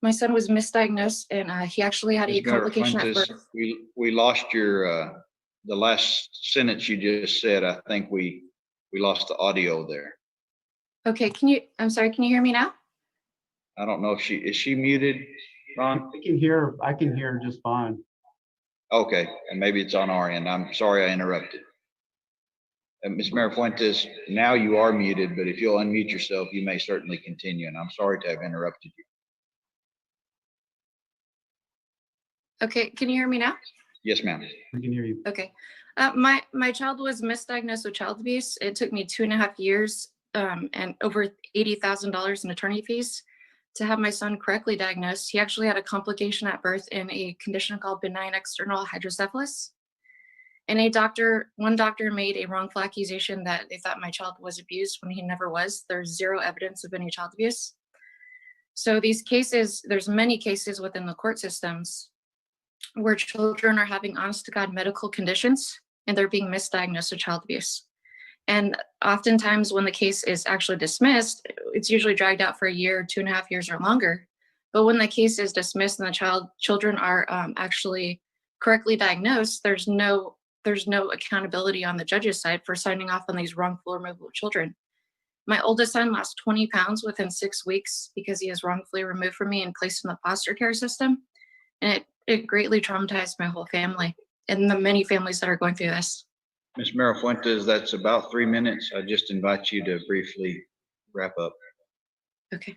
My son was misdiagnosed, and he actually had a complication at birth. We lost your the last sentence you just said. I think we lost the audio there. Okay, I'm sorry, can you hear me now? I don't know if is she muted, Ron? I can hear just fine. Okay, and maybe it's on our end. I'm sorry I interrupted. Ms. Mirafuentes, now you are muted, but if you'll unmute yourself, you may certainly continue, and I'm sorry to have interrupted you. Okay, can you hear me now? Yes, ma'am. We can hear you. Okay. My child was misdiagnosed with child abuse. It took me 2.5 years and over $80,000 in attorney fees to have my son correctly diagnosed. He actually had a complication at birth in a condition called benign external hydrocephalus. And one doctor made a wrongful accusation that they thought my child was abused when he never was. There's 0 evidence of any child abuse. So these cases, there's many cases within the court systems where children are having honest to God medical conditions and they're being misdiagnosed with child abuse. And oftentimes when the case is actually dismissed, it's usually dragged out for a year, 2.5 years or longer. But when the case is dismissed and the children are actually correctly diagnosed, there's no there's no accountability on the judge's side for signing off on these wrongful removal of children. My oldest son lost 20 pounds within 6 weeks because he was wrongfully removed from me and placed in the foster care system. And it greatly traumatized my whole family and the many families that are going through this. Ms. Fuentes, that's about 3 minutes. I just invite you to briefly wrap up. Okay.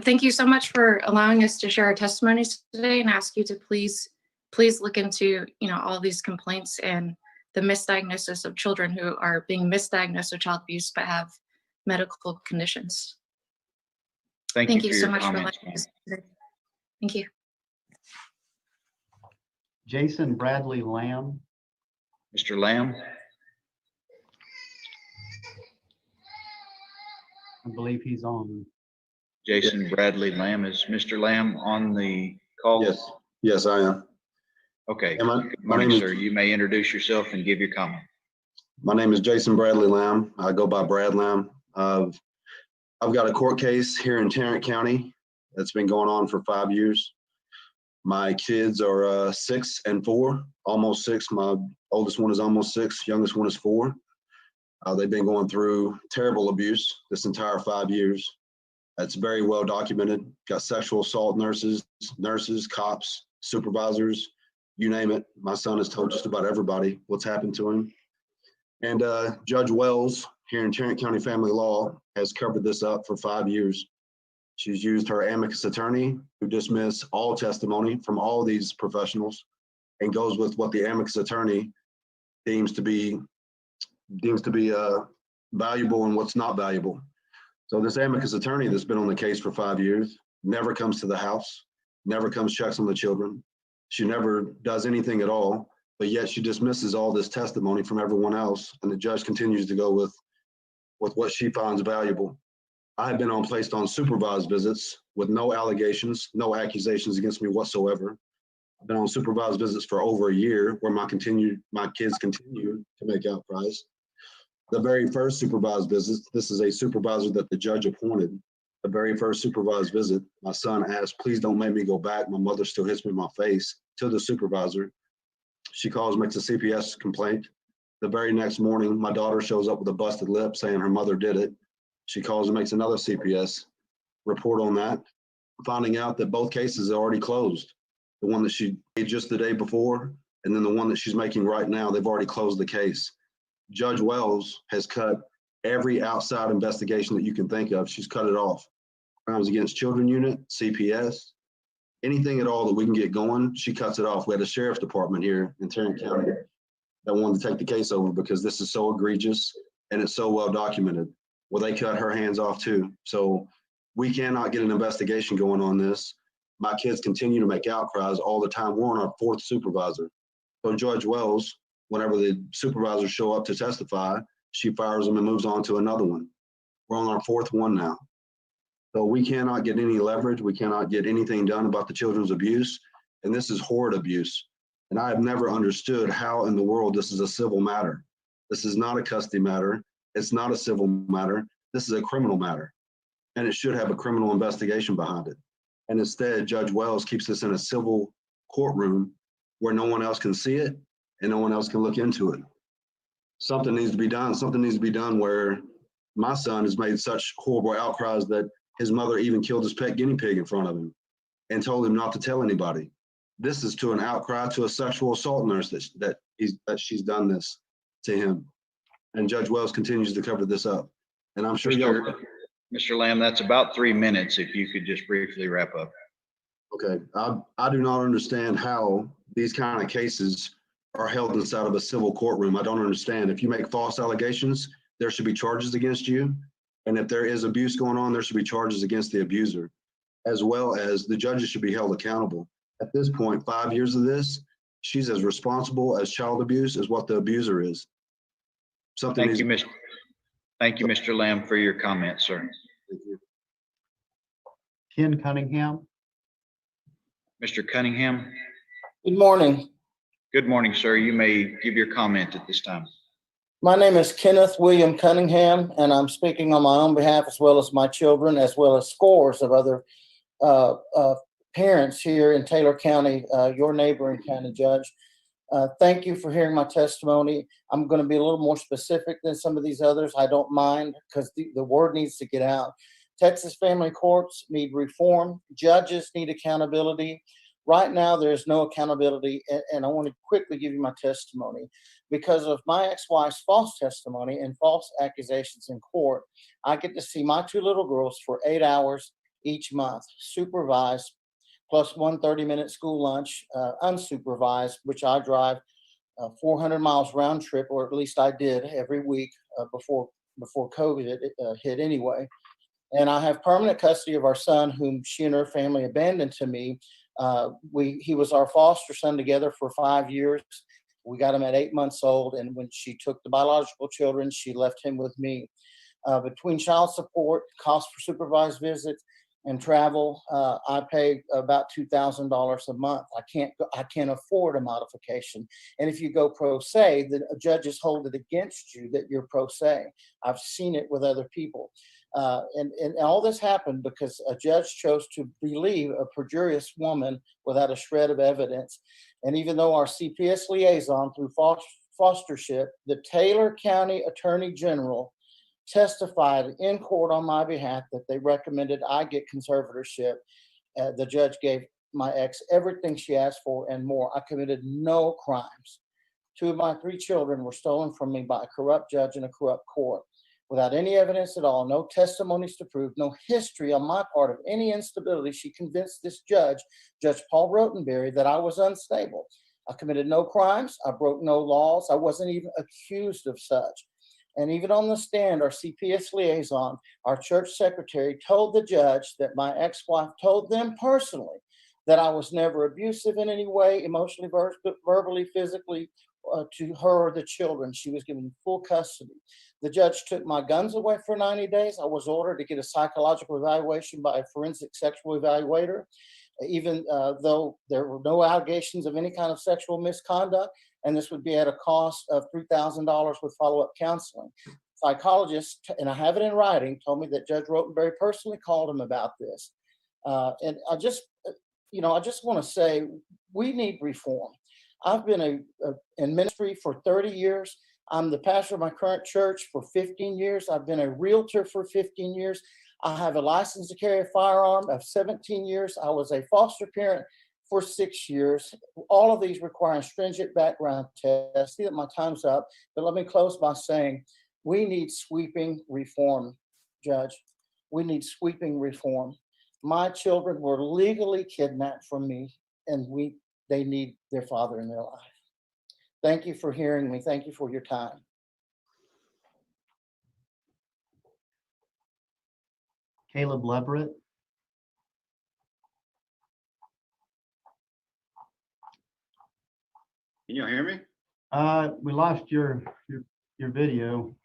Thank you so much for allowing us to share our testimonies today, and ask you to please look into, all these complaints and the misdiagnosis of children who are being misdiagnosed with child abuse but have medical conditions. Thank you for so your much comments. for allowing us today. Thank you. Jason Bradley Lamb. Mr. Lamb, I believe he's on. Jason Bradley Lamb. Is Mr. Lamb on the call? Yes, yes, I am. Okay. And Good morning, sir. You may introduce yourself and give your comment. my name is Jason Bradley Lamb. I go by Brad Lamb. I've got a court case here in Tarrant County that's been going on for 5 years. My kids are 6 and 4, almost 6. My oldest one is almost 6, youngest one is 4. They've been going through terrible abuse this entire 5 years. It's very well documented. Got sexual assault nurses, cops, supervisors, you name it. My son has told just about everybody what's happened to him. And Judge Wells here in Tarrant County Family Law has covered this up for 5 years. She's used her amicus attorney to dismiss all testimony from all these professionals and goes with what the amicus attorney deems to be valuable and what's not valuable. So this amicus attorney that's been on the case for 5 years never comes to the house, never comes, checks on the children. She never does anything at all, but yet she dismisses all this testimony from everyone else, and the judge continues to go with what she finds valuable. I have been placed on supervised visits with no allegations, no accusations against me whatsoever. I've been on supervised visits for over a year where my kids continue to make outcries. The very first supervised visit, this is a supervisor that the judge appointed. The very first supervised visit, my son asked, please don't make me go back. My mother still hits me in my face, to the supervisor. She calls, makes a CPS complaint. The very next morning, my daughter shows up with a busted lip saying her mother did it. She calls and makes another CPS report on that, finding out that both cases are already closed. The one that she made just the day before, and then the one that she's making right now, they've already closed the case. Judge Wells has cut every outside investigation that you can think of. She's cut it off. Crimes Against Children Unit, CPS, anything at all that we can get going, she cuts it off. We had a sheriff's department here in Tarrant County that wanted to take the case over because this is so egregious and it's so well documented. Well, they cut her hands off too. So we cannot get an investigation going on this. My kids continue to make outcries all the time. We're on our 4th supervisor. So Judge Wells, whenever the supervisors show up to testify, she fires them and moves on to another one. We're on our 4th one now. So we cannot get any leverage. We cannot get anything done about the children's abuse. And this is horrid abuse. And I have never understood how in the world this is a civil matter. This is not a custody matter. It's not a civil matter. This is a criminal matter. And it should have a criminal investigation behind it. And instead, Judge Wells keeps this in a civil courtroom where no one else can see it and no one else can look into it. Something needs to be done. Something needs to be done where my son has made such horrible outcries that his mother even killed his pet guinea pig in front of him and told him not to tell anybody. This is to an outcry to a sexual assault nurse that she's done this to him. And Judge Wells continues to cover this up. And I'm sure Mr. Lamb, that's about 3 minutes. If you could just briefly wrap up. Okay, I do not understand how these kind of cases are held inside of a civil courtroom. I don't understand. If you make false allegations, there should be charges against you. And if there is abuse going on, there should be charges against the abuser, as well as the judges should be held accountable. At this point, 5 years of this, she's as responsible as child abuse as what the abuser is. Thank you, Mr. Lamb, for your comment, sir. Thank you. Ken Cunningham. Mr. Cunningham. Good morning. Good morning, sir. You may give your comment at this time. My name is Kenneth William Cunningham, and I'm speaking on my own behalf as well as my children, as well as scores of other parents here in Taylor County, your neighboring county, Judge. Thank you for hearing my testimony. I'm going to be a little more specific than some of these others. I don't mind because the word needs to get out. Texas family courts need reform. Judges need accountability. Right now, there's no accountability, and I want to quickly give you my testimony. Because of my ex-wife's false testimony and false accusations in court, I get to see my two little girls for 8 hours each month, supervised, plus one 30-minute school lunch, unsupervised, which I drive 400 miles round trip, or at least I did every week before COVID hit anyway. And I have permanent custody of our son, whom she and her family abandoned to me. He was our foster son together for 5 years. We got him at 8 months old, and when she took the biological children, she left him with me. Between child support, cost for supervised visits, and travel, I pay about $2,000 a month. I can't afford a modification. And if you go pro se, the judges hold it against you that you're pro se. I've seen it with other people. And all this happened because a judge chose to believe a perjurious woman without a shred of evidence. And even though our CPS liaison through fostership, the Taylor County Attorney General, testified in court on my behalf that they recommended I get conservatorship, the judge gave my ex everything she asked for and more. I committed no crimes. 2 of my 3 children were stolen from me by a corrupt judge in a corrupt court. Without any evidence at all, no testimonies to prove, no history on my part of any instability, she convinced this judge, Judge Paul Rotenberry, that I was unstable. I committed no crimes. I broke no laws. I wasn't even accused of such. And even on the stand, our CPS liaison, our church secretary, told the judge that my ex-wife told them personally that I was never abusive in any way, emotionally, verbally, physically, to her or the children. She was given full custody. The judge took my guns away for 90 days. I was ordered to get a psychological evaluation by a forensic sexual evaluator, even though there were no allegations of any kind of sexual misconduct. And this would be at a cost of $3,000 with follow-up counseling. Psychologist, and I have it in writing, told me that Judge Rotenberry personally called him about this. And I just want to say we need reform. I've been in ministry for 30 years. I'm the pastor of my current church for 15 years. I've been a realtor for 15 years. I have a license to carry a firearm of 17 years. I was a foster parent for 6 years. All of these require stringent background tests. I see that my time's up, but let me close by saying we need sweeping reform, Judge. We need sweeping reform. My children were legally kidnapped from me, and they need their father in their life. Thank you for hearing me. Thank you for your time. Caleb Leverett. Can you hear me? We lost your video,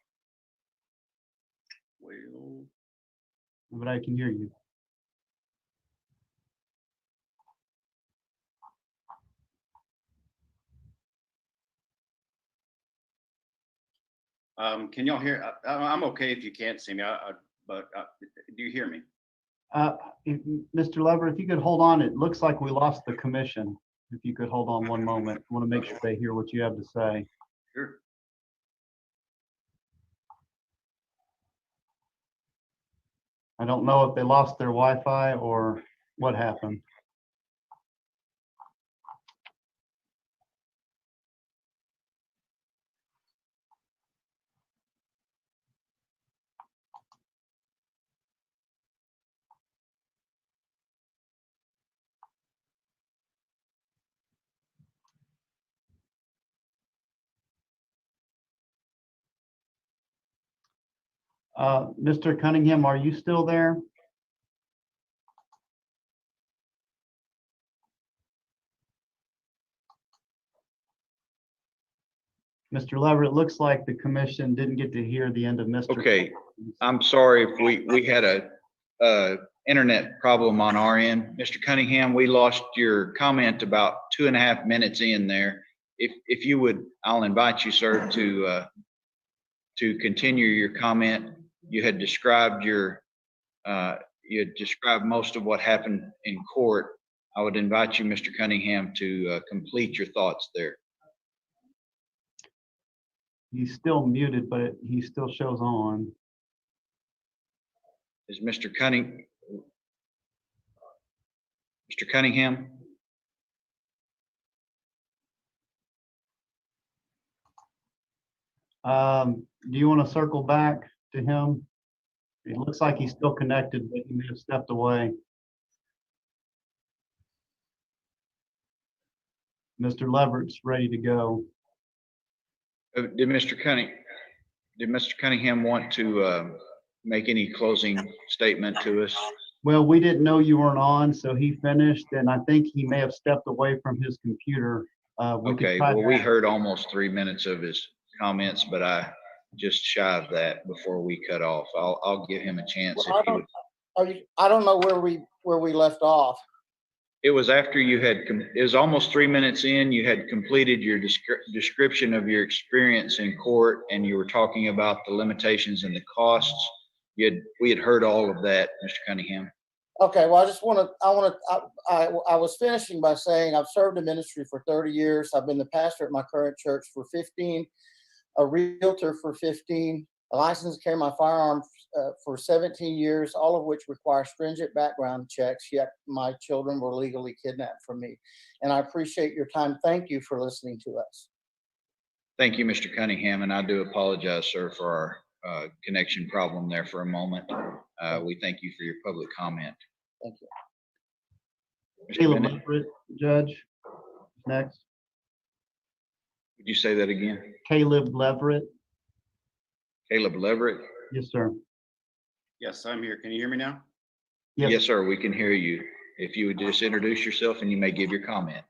Well, but I can hear you. can y'all hear? I'm okay if you can't see me, but do you hear me? Mr. Leverett, if you could hold on, it looks like we lost the commission. If you could hold on one moment, I want to make sure they hear what you have to say. Sure. I don't know if they lost their Wi-Fi or what happened. Mr. Cunningham, are you still there? Mr. Leverett, it looks like the commission didn't get to hear the end of Mr. Okay, I'm sorry if we had a internet problem on our end. Mr. Cunningham, we lost your comment about 2.5 minutes in there. If you would, I'll invite you, sir, to continue your comment. You had described most of what happened in court. I would invite you, Mr. Cunningham, to complete your thoughts there. He's still muted, but he still shows on. Is Mr. Cunningham? Do you want to circle back to him? It looks like he's still connected, but he may have stepped away. Mr. Leverett's ready to go. Did Mr. Cunningham want to make any closing statement to us? Well, we didn't know you weren't on, so he finished, and I think he may have stepped away from his computer. We could Okay, try well, to- we heard almost 3 minutes of his comments, but I just shy of that before we cut off. I'll give him a chance if he would. I don't know where we left off. It was after you had, it was almost 3 minutes in, you had completed your description of your experience in court, and you were talking about the limitations and the costs. We had heard all of that, Mr. Cunningham. Okay, well, I was finishing by saying I've served in ministry for 30 years. I've been the pastor at my current church for 15, a realtor for 15, a license to carry my firearm for 17 years, all of which require stringent background checks, yet my children were legally kidnapped from me. And I appreciate your time. Thank you for listening to us. Thank you, Mr. Cunningham, and I do apologize, sir, for our connection problem there for a moment. We thank you for your public comment. Thank you. Mr. Caleb Bennett, Leverett, Judge, next. would you say that again? Caleb Leverett. Caleb Leverett? Yes, sir. Yes, I'm here. Can you hear me now? Yes, sir, we can hear you. If you would just introduce yourself and you may give your comment.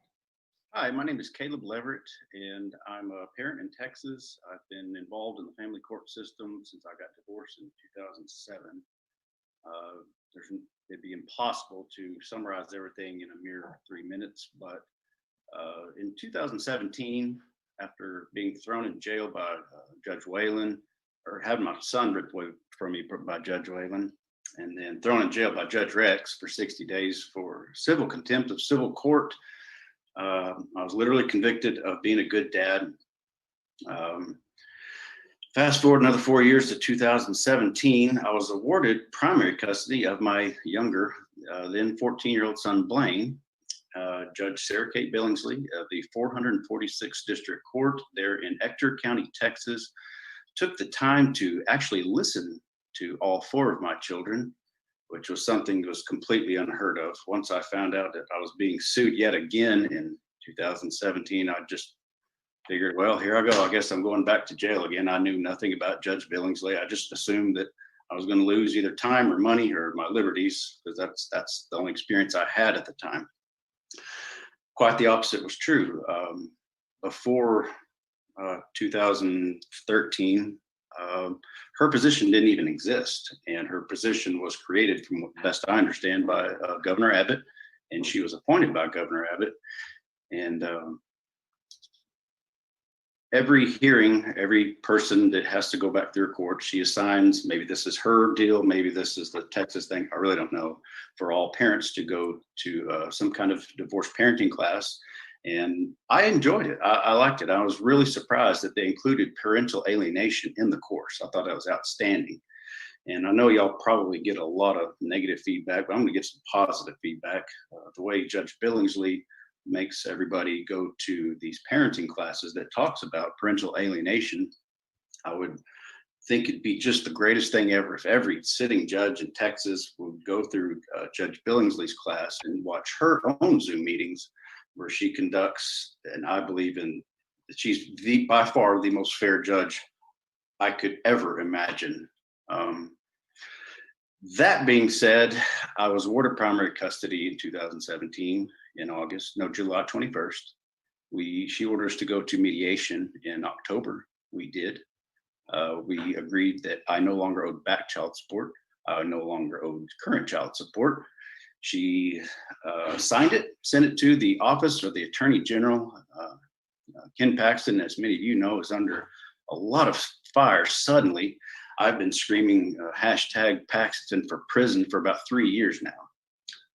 Hi, my name is Caleb Leverett, and I'm a parent in Texas. I've been involved in the family court system since I got divorced in 2007. It'd be impossible to summarize everything in a mere 3 minutes, but in 2017, after being thrown in jail by Judge Whalen, or having my son ripped away from me by Judge Whalen, and then thrown in jail by Judge Rex for 60 days for civil contempt of civil court, I was literally convicted of being a good dad. Fast forward another 4 years to 2017, I was awarded primary custody of my younger, then 14-year-old son, Blaine. Judge Sarah Kate Billingsley of the 446th District Court there in Ector County, Texas, took the time to actually listen to all four of my children, which was something that was completely unheard of. Once I found out that I was being sued yet again in 2017, I just figured, well, here I go. I guess I'm going back to jail again. I knew nothing about Judge Billingsley. I just assumed that I was going to lose either time or money or my liberties, because that's the only experience I had at the time. Quite the opposite was true. Before 2013, her position didn't even exist, and her position was created, from what best I understand, by Governor Abbott, and she was appointed by Governor Abbott. And every hearing, every person that has to go back through court, she assigns, maybe this is her deal, maybe this is the Texas thing, I really don't know, for all parents to go to some kind of divorce parenting class. And I enjoyed it. I liked it. I was really surprised that they included parental alienation in the course. I thought that was outstanding. And I know y'all probably get a lot of negative feedback, but I'm gonna get some positive feedback. The way Judge Billingsley makes everybody go to these parenting classes that talks about parental alienation, I would think it'd be just the greatest thing ever if every sitting judge in Texas would go through Judge Billingsley's class and watch her own Zoom meetings, where she conducts, and I believe that she's by far the most fair judge I could ever imagine. That being said, I was awarded primary custody in 2017 in August, no, July 21st. She ordered us to go to mediation in October. We did. We agreed that I no longer owed back child support. I no longer owed current child support. She signed it, sent it to the office of the Attorney General. Ken Paxton, as many of you know, is under a lot of fire suddenly. I've been screaming hashtag Paxton for prison for about 3 years now.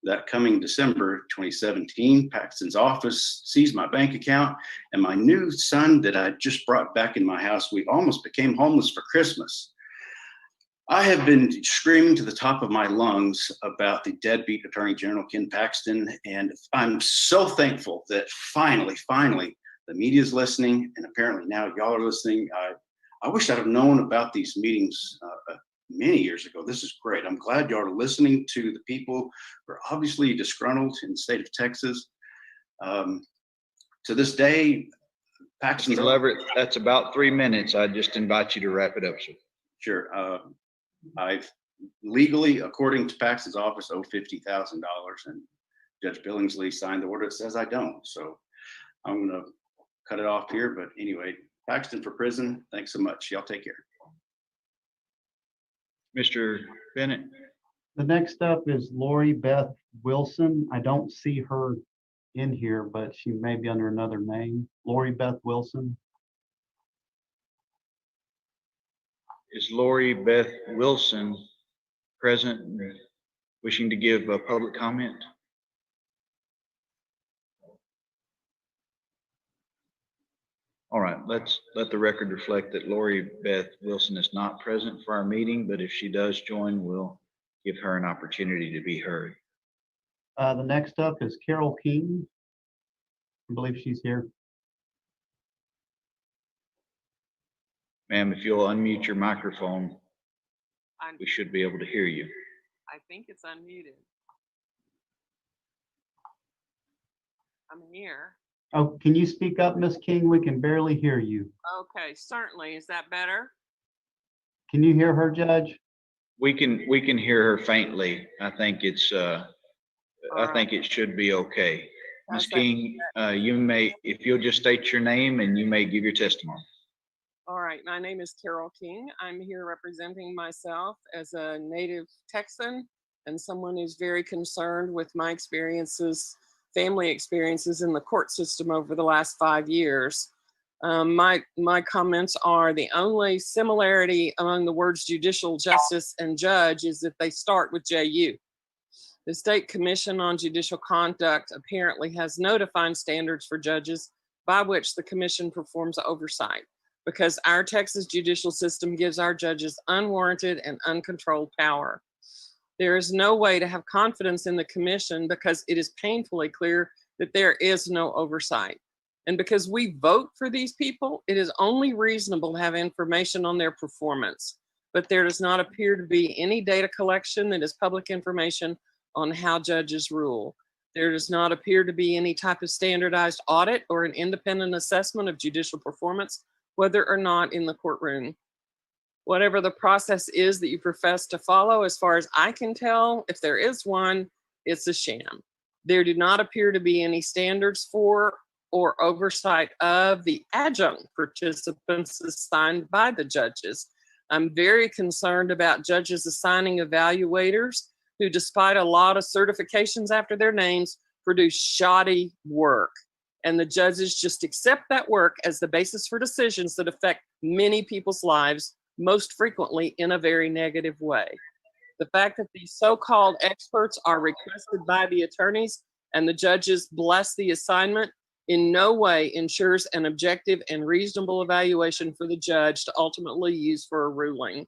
that coming December 2017, Paxton's office seized my bank account, and my new son that I just brought back in my house, we almost became homeless for Christmas. I have been screaming to the top of my lungs about the deadbeat Attorney General Ken Paxton, and I'm so thankful that finally, the media is listening, and apparently now y'all are listening. I wish I'd have known about these meetings many years ago. This is great. I'm glad y'all are listening to the people who are obviously disgruntled in the state of Texas. To this day, Paxton's— Mr. Leverett, that's about 3 minutes. I just invite you to wrap it up, sir. Sure. I've legally, according to Paxton's office, owe $50,000, and Judge Billingsley signed the order that says I don't. So I'm going to cut it off here. But anyway, Paxton for prison. Thanks so much. Y'all take care. Mr. Bennett. The next up is Lori Beth Wilson. I don't see her in here, but she may be under another name. Lori Beth Wilson. Is Lori Beth Wilson present and wishing to give a public comment? All right, let's let the record reflect that Lori Beth Wilson is not present for our meeting, but if she does join, we'll give her an opportunity to be heard. The next up is Carol King. I believe she's here. Ma'am, if you'll unmute your microphone, we should be able to hear you. I think it's unmuted. I'm here. Oh, can you speak up, Miss King? We can barely hear you. Okay, certainly. Is that better? Can you hear her, Judge? We can hear her faintly. I think it's I think it should be okay. Ms. King, you may, if you'll just state your name and you may give your testimony. All right, my name is Carol King. I'm here representing myself as a native Texan and someone who's very concerned with my experiences, family experiences in the court system over the last 5 years. My comments are the only similarity among the words judicial, justice, and judge is that they start with JU. The State Commission on Judicial Conduct apparently has no defined standards for judges by which the commission performs oversight, because our Texas judicial system gives our judges unwarranted and uncontrolled power. There is no way to have confidence in the commission because it is painfully clear that there is no oversight. And because we vote for these people, it is only reasonable to have information on their performance. But there does not appear to be any data collection that is public information on how judges rule. There does not appear to be any type of standardized audit or an independent assessment of judicial performance, whether or not in the courtroom. Whatever the process is that you profess to follow, as far as I can tell, if there is one, it's a sham. There do not appear to be any standards for or oversight of the adjunct participants assigned by the judges. I'm very concerned about judges assigning evaluators who, despite a lot of certifications after their names, produce shoddy work. And the judges just accept that work as the basis for decisions that affect many people's lives, most frequently in a very negative way. The fact that these so-called experts are requested by the attorneys and the judges bless the assignment in no way ensures an objective and reasonable evaluation for the judge to ultimately use for a ruling.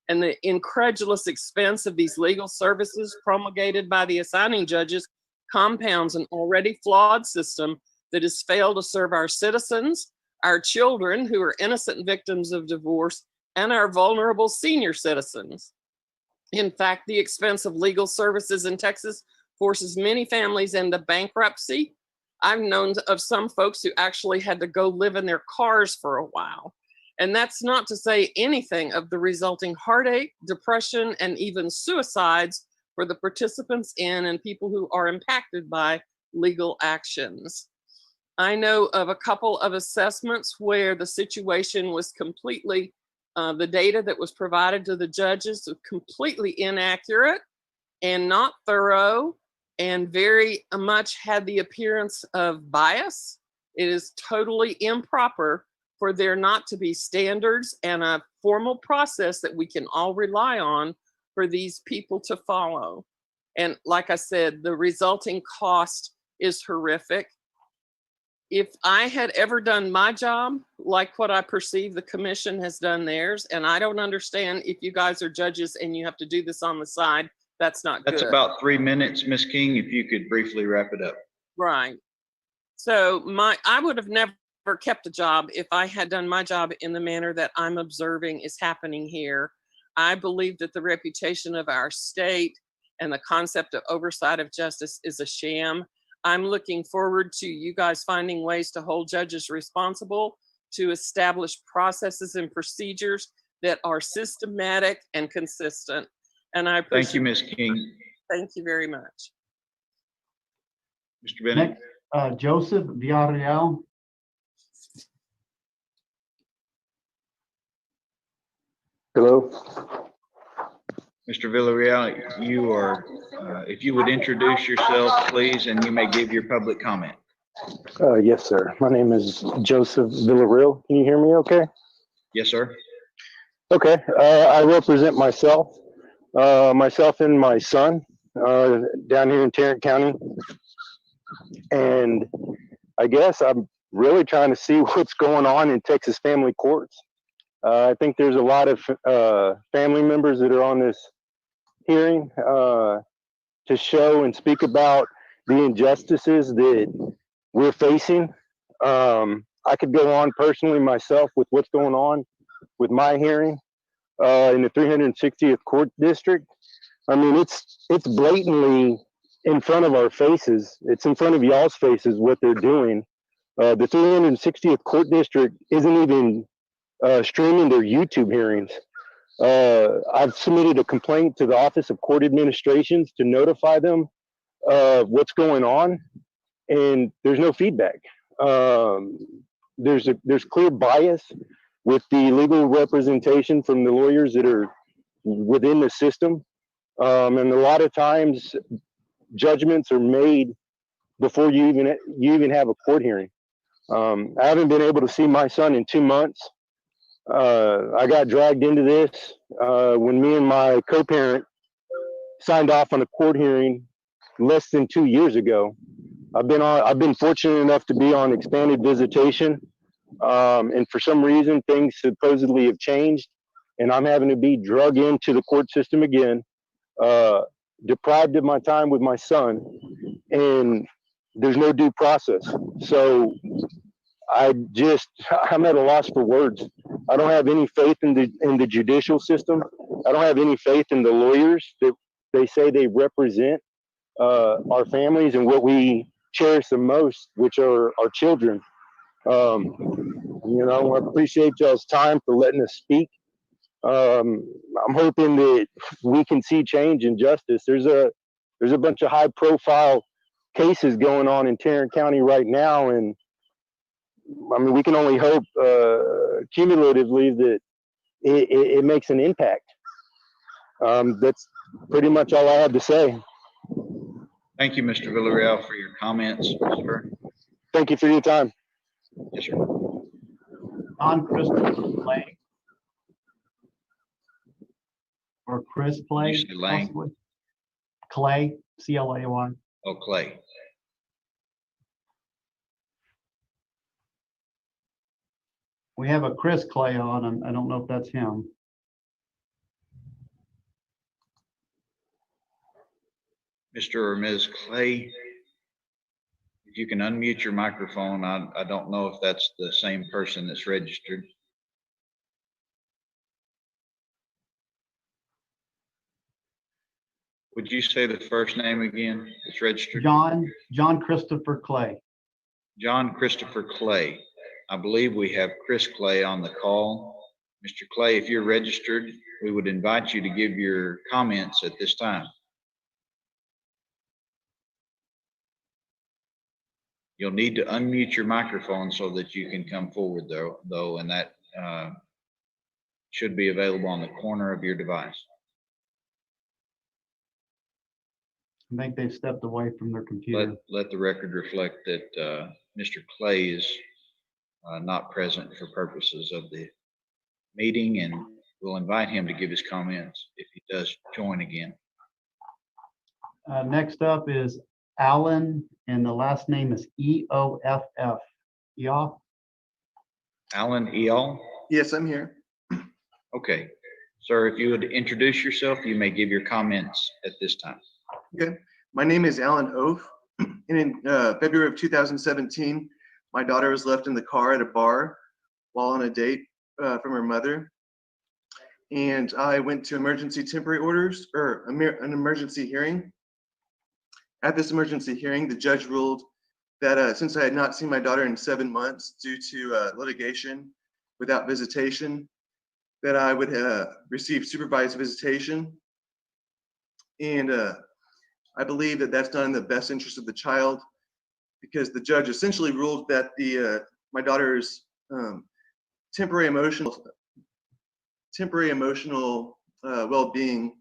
And the incredulous expense of these legal services promulgated by the assigning judges compounds an already flawed system that has failed to serve our citizens, our children who are innocent victims of divorce, and our vulnerable senior citizens. In fact, the expense of legal services in Texas forces many families into bankruptcy. I've known of some folks who actually had to go live in their cars for a while. And that's not to say anything of the resulting heartache, depression, and even suicides for the participants in and people who are impacted by legal actions. I know of a couple of assessments where the situation was completely, the data that was provided to the judges was completely inaccurate and not thorough and very much had the appearance of bias. It is totally improper for there not to be standards and a formal process that we can all rely on for these people to follow. And like I said, the resulting cost is horrific. If I had ever done my job like what I perceive the commission has done theirs, and I don't understand if you guys are judges and you have to do this on the side, that's not good. That's about 3 minutes, Ms. King, if you could briefly wrap it up. Right. So I would have never kept a job if I had done my job in the manner that I'm observing is happening here. I believe that the reputation of our state and the concept of oversight of justice is a sham. I'm looking forward to you guys finding ways to hold judges responsible, to establish processes and procedures that are systematic and consistent. And I appreciate. Thank you, Ms. King. Thank you very much. Mr. Bennett. Joseph Villarreal. Hello. Mr. Villarreal, you are, if you would introduce yourself, please, and you may give your public comment. Yes, sir. My name is Joseph Villarreal. Can you hear me okay? Yes, sir. Okay. I represent myself and my son down here in Tarrant County. And I guess I'm really trying to see what's going on in Texas family courts. I think there's a lot of family members that are on this hearing to show and speak about the injustices that we're facing. I could go on personally myself with what's going on with my hearing in the 360th Court District. I mean, it's blatantly in front of our faces. It's in front of y'all's faces what they're doing. The 360th Court District isn't even streaming their YouTube hearings. I've submitted a complaint to the Office of Court Administrations to notify them of what's going on, and there's no feedback. There's clear bias with the legal representation from the lawyers that are within the system, and a lot of times judgments are made before you even have a court hearing. I haven't been able to see my son in 2 months. I got dragged into this when me and my co-parent signed off on a court hearing less than 2 years ago. I've been fortunate enough to be on expanded visitation, and for some reason things supposedly have changed, and I'm having to be drug into the court system again, deprived of my time with my son, and there's no due process. So I'm at a loss for words. I don't have any faith in the judicial system. I don't have any faith in the lawyers that they say they represent our families and what we cherish the most, which are our children. I appreciate y'all's time for letting us speak. I'm hoping that we can see change and justice. There's a bunch of high profile cases going on in Tarrant County right now, and I mean, we can only hope cumulatively that it makes an impact. That's pretty much all I have to say. Thank you, Mr. Villarreal, for your comments, sir. Thank you for your time. Yes, sir. John Christopher Clay. Or Chris Clay. You say Lang? Possibly. Clay, C-L-A-Y. Oh, Clay. We have a Chris Clay on. I don't know if that's him. Mr. or Ms. Clay, if you can unmute your microphone, I don't know if that's the same person that's registered. Would you say the first name again that's registered? John Christopher Clay. John Christopher Clay. I believe we have Chris Clay on the call. Mr. Clay, if you're registered, we would invite you to give your comments at this time. You'll need to unmute your microphone so that you can come forward though, and that should be available on the corner of your device. I think they've stepped away from their computer. Let the record reflect that Mr. Clay is not present for purposes of the meeting, and we'll invite him to give his comments if he does join again. Next up is Alan, and the last name is E-O-F-F. Eoff? Alan Eal? Yes, I'm here. Okay. Sir, if you would introduce yourself, you may give your comments at this time. Okay. My name is Alan Oaf. And in February of 2017, my daughter was left in the car at a bar while on a date from her mother. And I went to emergency temporary orders, or an emergency hearing. At this emergency hearing, the judge ruled that since I had not seen my daughter in 7 months due to litigation without visitation, that I would receive supervised visitation. And I believe that that's done in the best interest of the child, because the judge essentially ruled that my daughter's temporary emotional well-being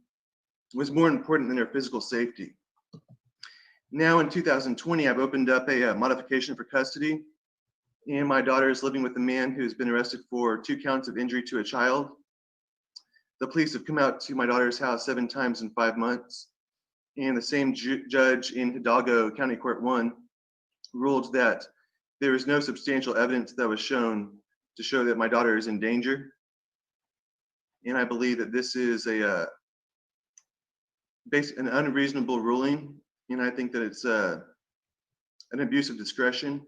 was more important than her physical safety. Now in 2020, I've opened up a modification for custody, and my daughter is living with a man who's been arrested for 2 counts of injury to a child. The police have come out to my daughter's house 7 times in 5 months, and the same judge in Hidalgo County Court 1 ruled that there is no substantial evidence that was shown to show that my daughter is in danger. And I believe that this is an unreasonable ruling, and I think that it's an abuse of discretion.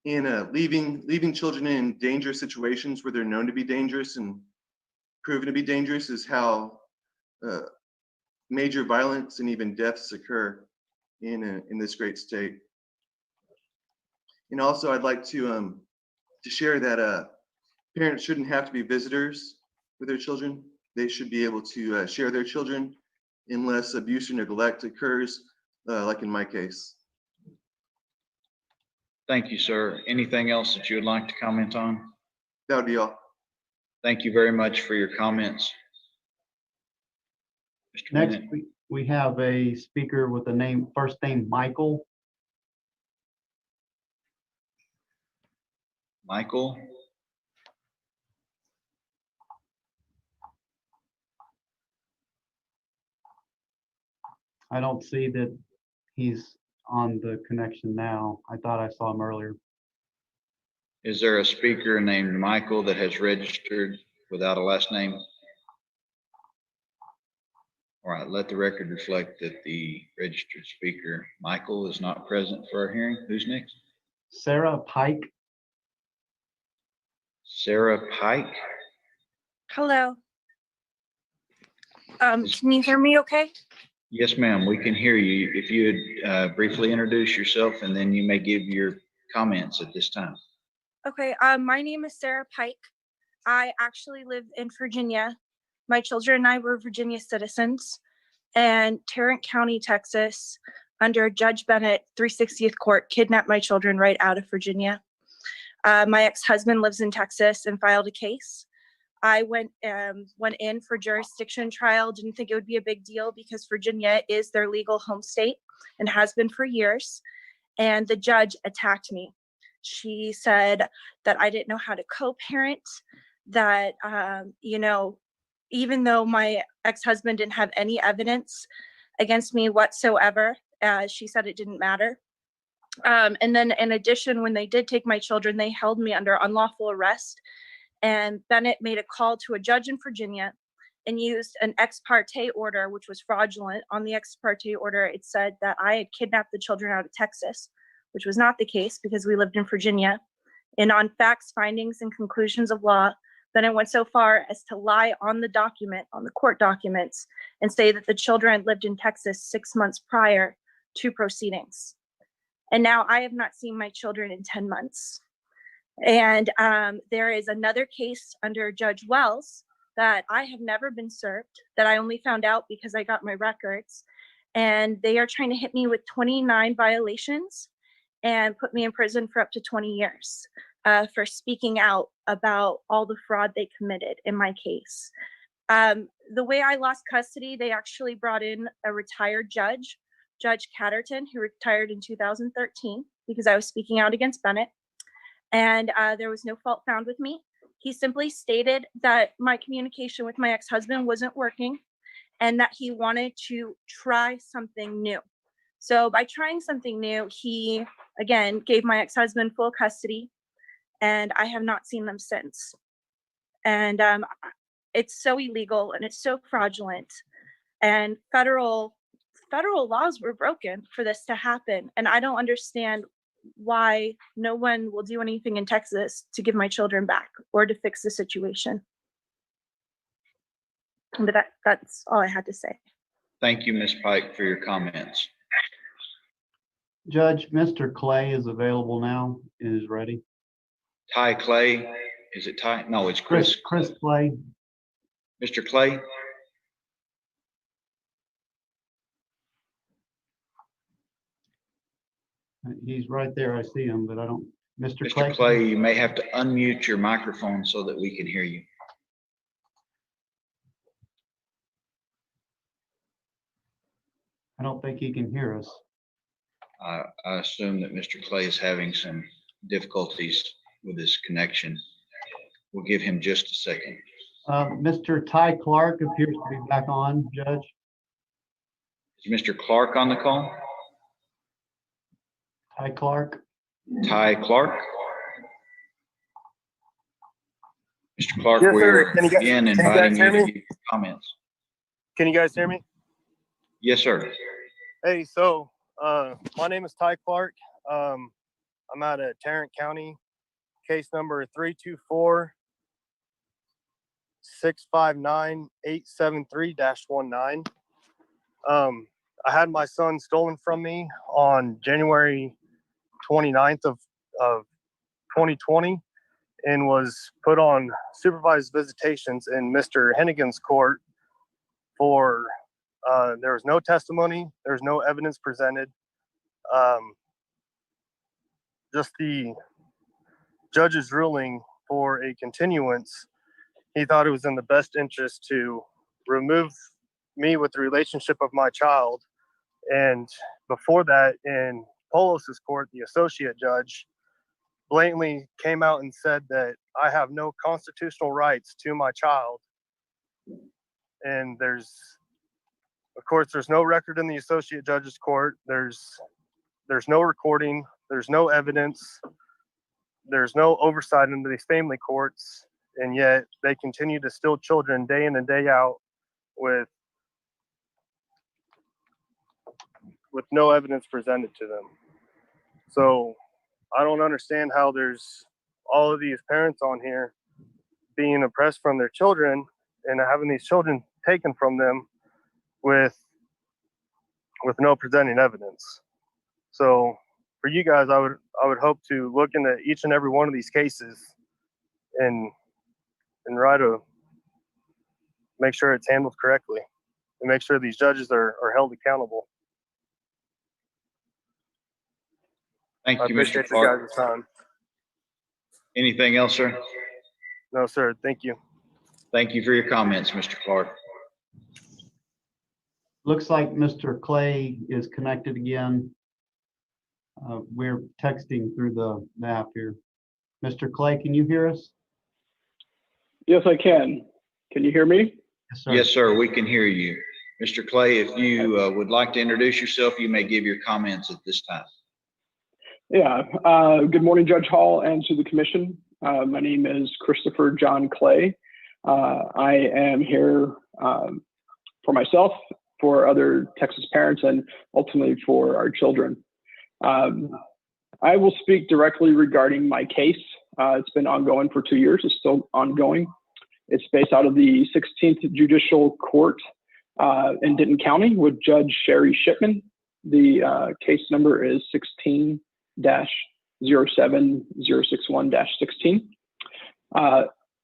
And leaving children in dangerous situations where they're known to be dangerous and proven to be dangerous is how major violence and even deaths occur in this great state. And also, I'd like to share that parents shouldn't have to be visitors with their children. They should be able to share their children unless abuse or neglect occurs, like in my case. Thank you, sir. Anything else that you would like to comment on? That would be all. Thank you very much for your comments. Mr. Next, Bennett. we have a speaker with the first name Michael. Michael? I don't see that he's on the connection now. I thought I saw him earlier. Is there a speaker named Michael that has registered without a last name? All right, let the record reflect that the registered speaker, Michael, is not present for our hearing. Who's next? Sarah Pike. Sarah Pike? Hello. Can you hear me okay? Yes, ma'am, we can hear you. If you would briefly introduce yourself, and then you may give your comments at this time. Okay, my name is Sarah Pike. I actually live in Virginia. My children and I were Virginia citizens, and Tarrant County, Texas, under Judge Bennett, 360th Court, kidnapped my children right out of Virginia. My ex-husband lives in Texas and filed a case. I went in for jurisdiction trial, didn't think it would be a big deal because Virginia is their legal home state and has been for years. And the judge attacked me. She said that I didn't know how to co-parent, that, even though my ex-husband didn't have any evidence against me whatsoever, she said it didn't matter. And then in addition, when they did take my children, they held me under unlawful arrest. And Bennett made a call to a judge in Virginia and used an ex parte order, which was fraudulent. On the ex parte order, it said that I had kidnapped the children out of Texas, which was not the case because we lived in Virginia. And on facts, findings, and conclusions of law, Bennett went so far as to lie on the document, on the court documents, and say that the children lived in Texas 6 months prior to proceedings. And now I have not seen my children in 10 months. And there is another case under Judge Wells that I have never been served, that I only found out because I got my records. And they are trying to hit me with 29 violations and put me in prison for up to 20 years for speaking out about all the fraud they committed in my case. The way I lost custody, they actually brought in a retired judge, Judge Catterton, who retired in 2013 because I was speaking out against Bennett. And there was no fault found with me. He simply stated that my communication with my ex-husband wasn't working and that he wanted to try something new. So by trying something new, he again gave my ex-husband full custody, and I have not seen them since. And it's so illegal and it's so fraudulent, and federal laws were broken for this to happen. And I don't understand why no one will do anything in Texas to give my children back or to fix the situation. But that's all I had to say. Thank you, Ms. Pike, for your comments. Judge, Mr. Clay is available now and is ready. Ty Clay, is it Ty? No, it's Chris. Chris Clay. Mr. Clay? He's right there. I see him, but I don't. Mr. Mr. Clay, you may have to unmute your microphone so that we can hear you. I don't think he can hear us. I assume that Mr. Clay is having some difficulties with his connection. We'll give him just a second. Mr. Ty Clark appears to be back on, Judge. Is Mr. Clark on the call? Ty Clark. Ty Clark? Mr. Clark, Yes, sir. we're Can you guys- again can you inviting guys you hear to me? give comments. Can you guys hear me? Yes, sir. Hey, so my name is Ty Clark. I'm out of Tarrant County, case number 324-659-873-19. I had my son stolen from me on January 29th of 2020 and was put on supervised visitations in Mr. Hennigan's court for there was no testimony, there was no evidence presented. Just the judge's ruling for a continuance, he thought it was in the best interest to remove me with the relationship of my child. And before that, in Polos's court, the associate judge blatantly came out and said that I have no constitutional rights to my child. And of course, there's no record in the associate judge's court. There's no recording. There's no evidence. There's no oversight into these family courts. And yet they continue to steal children day in and day out with no evidence presented to them. So I don't understand how there's all of these parents on here being oppressed from their children and having these children taken from them with no presenting evidence. So for you guys, I would hope to look into each and every one of these cases and try to make sure it's handled correctly and make sure these judges are held accountable. Thank I you, Mr. appreciate your Clark. guys' time. Anything else, sir? No, sir. Thank you. Thank you for your comments, Mr. Clark. Looks like Mr. Clay is connected again. We're texting through the app here. Mr. Clay, can you hear us? Yes, I can. Can you hear me? Yes, sir. Yes, sir, we can hear you. Mr. Clay, if you would like to introduce yourself, you may give your comments at this time. Yeah. Good morning, Judge Hall, and to the commission. My name is Christopher John Clay. I am here for myself, for other Texas parents, and ultimately for our children. I will speak directly regarding my case. It's been ongoing for 2 years. It's still ongoing. It's based out of the 16th Judicial Court in Denton County with Judge Sherry Shipman. The case number is 16-07061-16.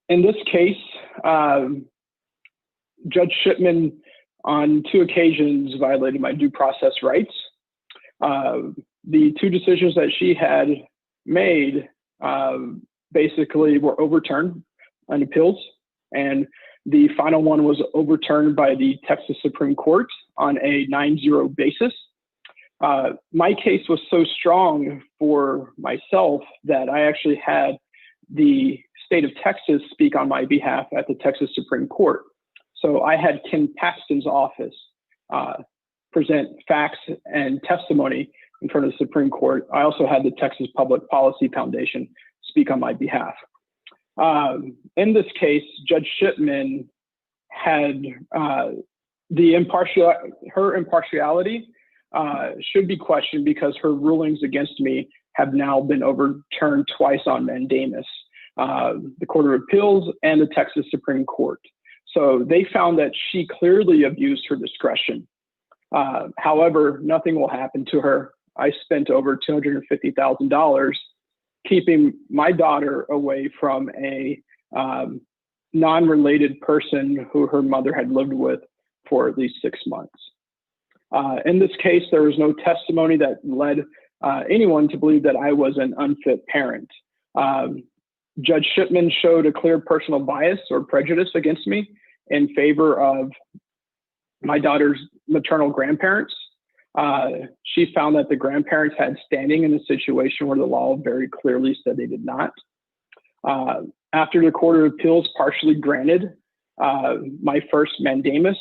In this case, Judge Shipman on 2 occasions violated my due process rights. The 2 decisions that she had made basically were overturned on appeals, and the final one was overturned by the Texas Supreme Court on a 9-0 basis. My case was so strong for myself that I actually had the state of Texas speak on my behalf at the Texas Supreme Court. So I had Kim Paxton's office present facts and testimony in front of the Supreme Court. I also had the Texas Public Policy Foundation speak on my behalf. In this case, Judge Shipman had her impartiality should be questioned because her rulings against me have now been overturned twice on mandamus, the Court of Appeals and the Texas Supreme Court. So they found that she clearly abused her discretion. However, nothing will happen to her. I spent over $250,000 keeping my daughter away from a non-related person who her mother had lived with for at least 6 months. In this case, there was no testimony that led anyone to believe that I was an unfit parent. Judge Shipman showed a clear personal bias or prejudice against me in favor of my daughter's maternal grandparents. She found that the grandparents had standing in a situation where the law very clearly said they did not. After the Court of Appeals partially granted my first mandamus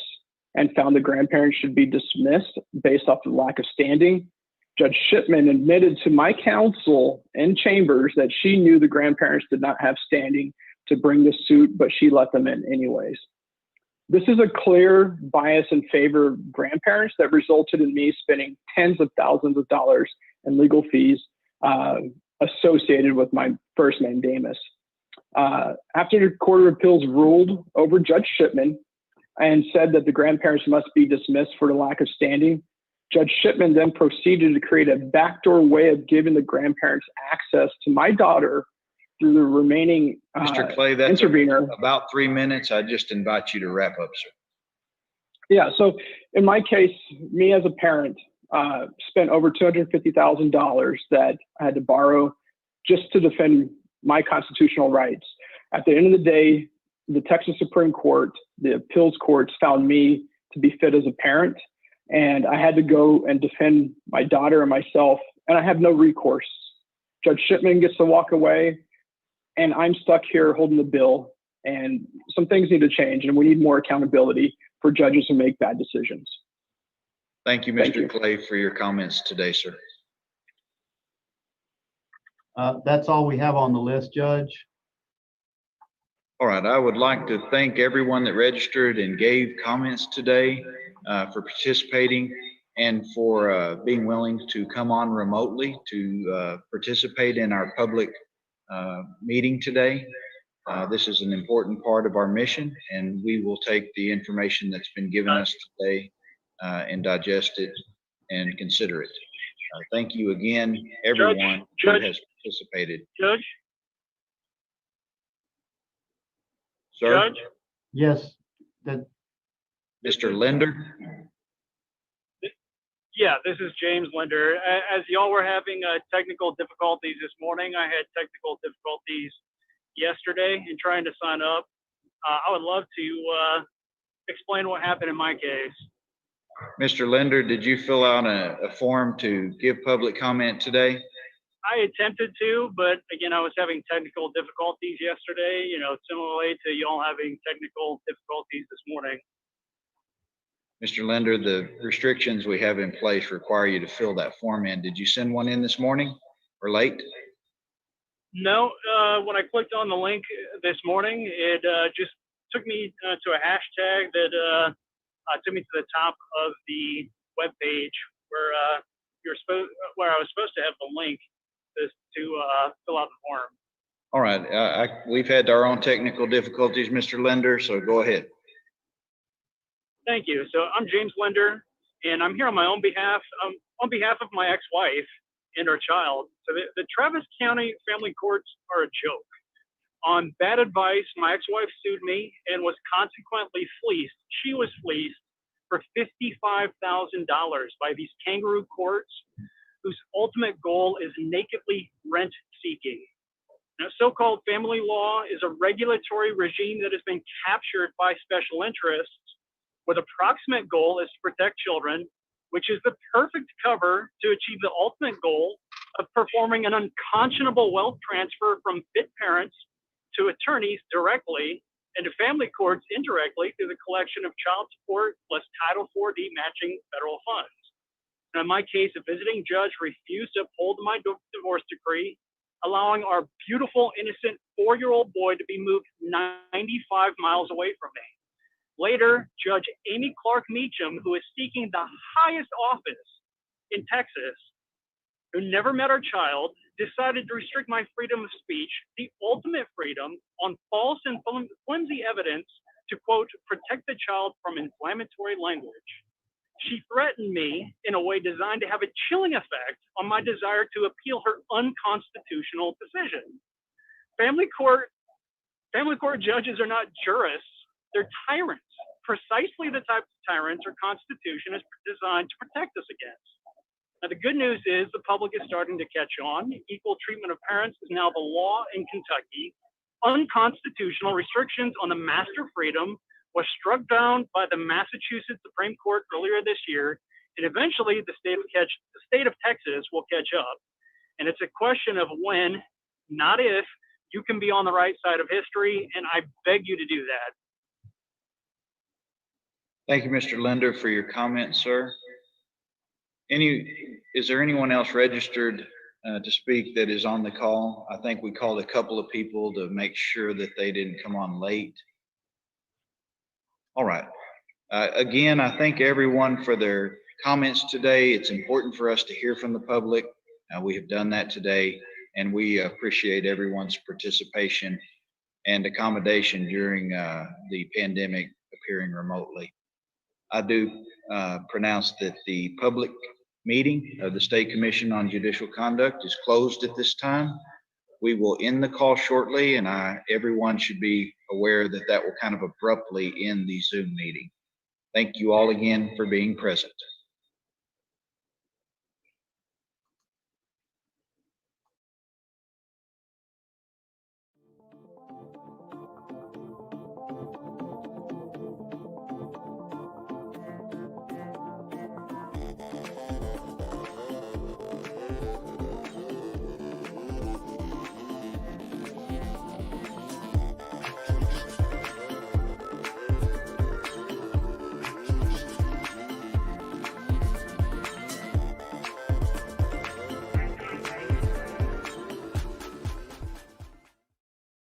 and found the grandparents should be dismissed based off the lack of standing, Judge Shipman admitted to my counsel in chambers that she knew the grandparents did not have standing to bring the suit, but she let them in anyways. This is a clear bias in favor of grandparents that resulted in me spending tens of thousands of dollars in legal fees associated with my first mandamus. After the Court of Appeals ruled over Judge Shipman and said that the grandparents must be dismissed for the lack of standing, Judge Shipman then proceeded to create a backdoor way of giving the grandparents access to my daughter through the remaining Mr. Clay, that's intervener. about 3 minutes. I just invite you to wrap up, sir. Yeah, so in my case, me as a parent spent over $250,000 that I had to borrow just to defend my constitutional rights. At the end of the day, the Texas Supreme Court, the appeals courts found me to be fit as a parent, and I had to go and defend my daughter and myself, and I have no recourse. Judge Shipman gets to walk away, and I'm stuck here holding the bill, and some things need to change, and we need more accountability for judges who make bad decisions. Thank you, Mr. Clay, for your comments today, sir. That's all we have on the list, Judge. All right, I would like to thank everyone that registered and gave comments today for participating and for being willing to come on remotely to participate in our public meeting today. This is an important part of our mission, and we will take the information that's been given us today and digest it and consider it. Thank you again, everyone who has participated. Judge? Sir? Judge? Yes. Mr. Linder? Yeah, this is James Linder. As y'all were having technical difficulties this morning, I had technical difficulties yesterday in trying to sign up. I would love to explain what happened in my case. Mr. Linder, did you fill out a form to give public comment today? I attempted to, but again, I was having technical difficulties yesterday, similarly to y'all having technical difficulties this morning. Mr. Linder, the restrictions we have in place require you to fill that form in. Did you send one in this morning or late? No, when I clicked on the link this morning, it just took me to a hashtag that took me to the top of the web page where where I was supposed to have the link to fill out the form. All right, we've had our own technical difficulties, Mr. Linder, so go ahead. Thank you. So I'm James Linder, and I'm here on my own behalf, on behalf of my ex-wife and her child. So the Travis County family courts are a joke. On bad advice, my ex-wife sued me and was consequently fleeced. She was fleeced for $55,000 by these kangaroo courts whose ultimate goal is nakedly rent seeking. Now, so-called family law is a regulatory regime that has been captured by special interests with approximate goal is to protect children, which is the perfect cover to achieve the ultimate goal of performing an unconscionable wealth transfer from fit parents to attorneys directly and to family courts indirectly through the collection of child support plus Title 4D matching federal funds. Now, in my case, a visiting judge refused to uphold my divorce decree, allowing our beautiful, innocent 4-year-old boy to be moved 95 miles away from me. Later, Judge Amy Clark Meacham, who is seeking the highest office in Texas, who never met our child, decided to restrict my freedom of speech, the ultimate freedom, on false and flimsy evidence to, quote, protect the child from inflammatory language. She threatened me in a way designed to have a chilling effect on my desire to appeal her unconstitutional decision. Family court judges are not jurists, they're tyrants, precisely the type of tyrants our Constitution is designed to protect us against. Now, the good news is the public is starting to catch on. Equal treatment of parents is now the law in Kentucky. Unconstitutional restrictions on the master freedom was struck down by the Massachusetts Supreme Court earlier this year, and eventually the state of Texas will catch up. And it's a question of when, not if, you can be on the right side of history, and I beg you to do that. Thank you, Mr. Linder, for your comments, sir. Is there anyone else registered to speak that is on the call? I think we called a couple of people to make sure that they didn't come on late. All right. Again, I thank everyone for their comments today. It's important for us to hear from the public. We have done that today, and we appreciate everyone's participation and accommodation during the pandemic appearing remotely. I do pronounce that the public meeting of the State Commission on Judicial Conduct is closed at this time. We will end the call shortly, and everyone should be aware that that will kind of abruptly end the Zoom meeting. Thank you all again for being present.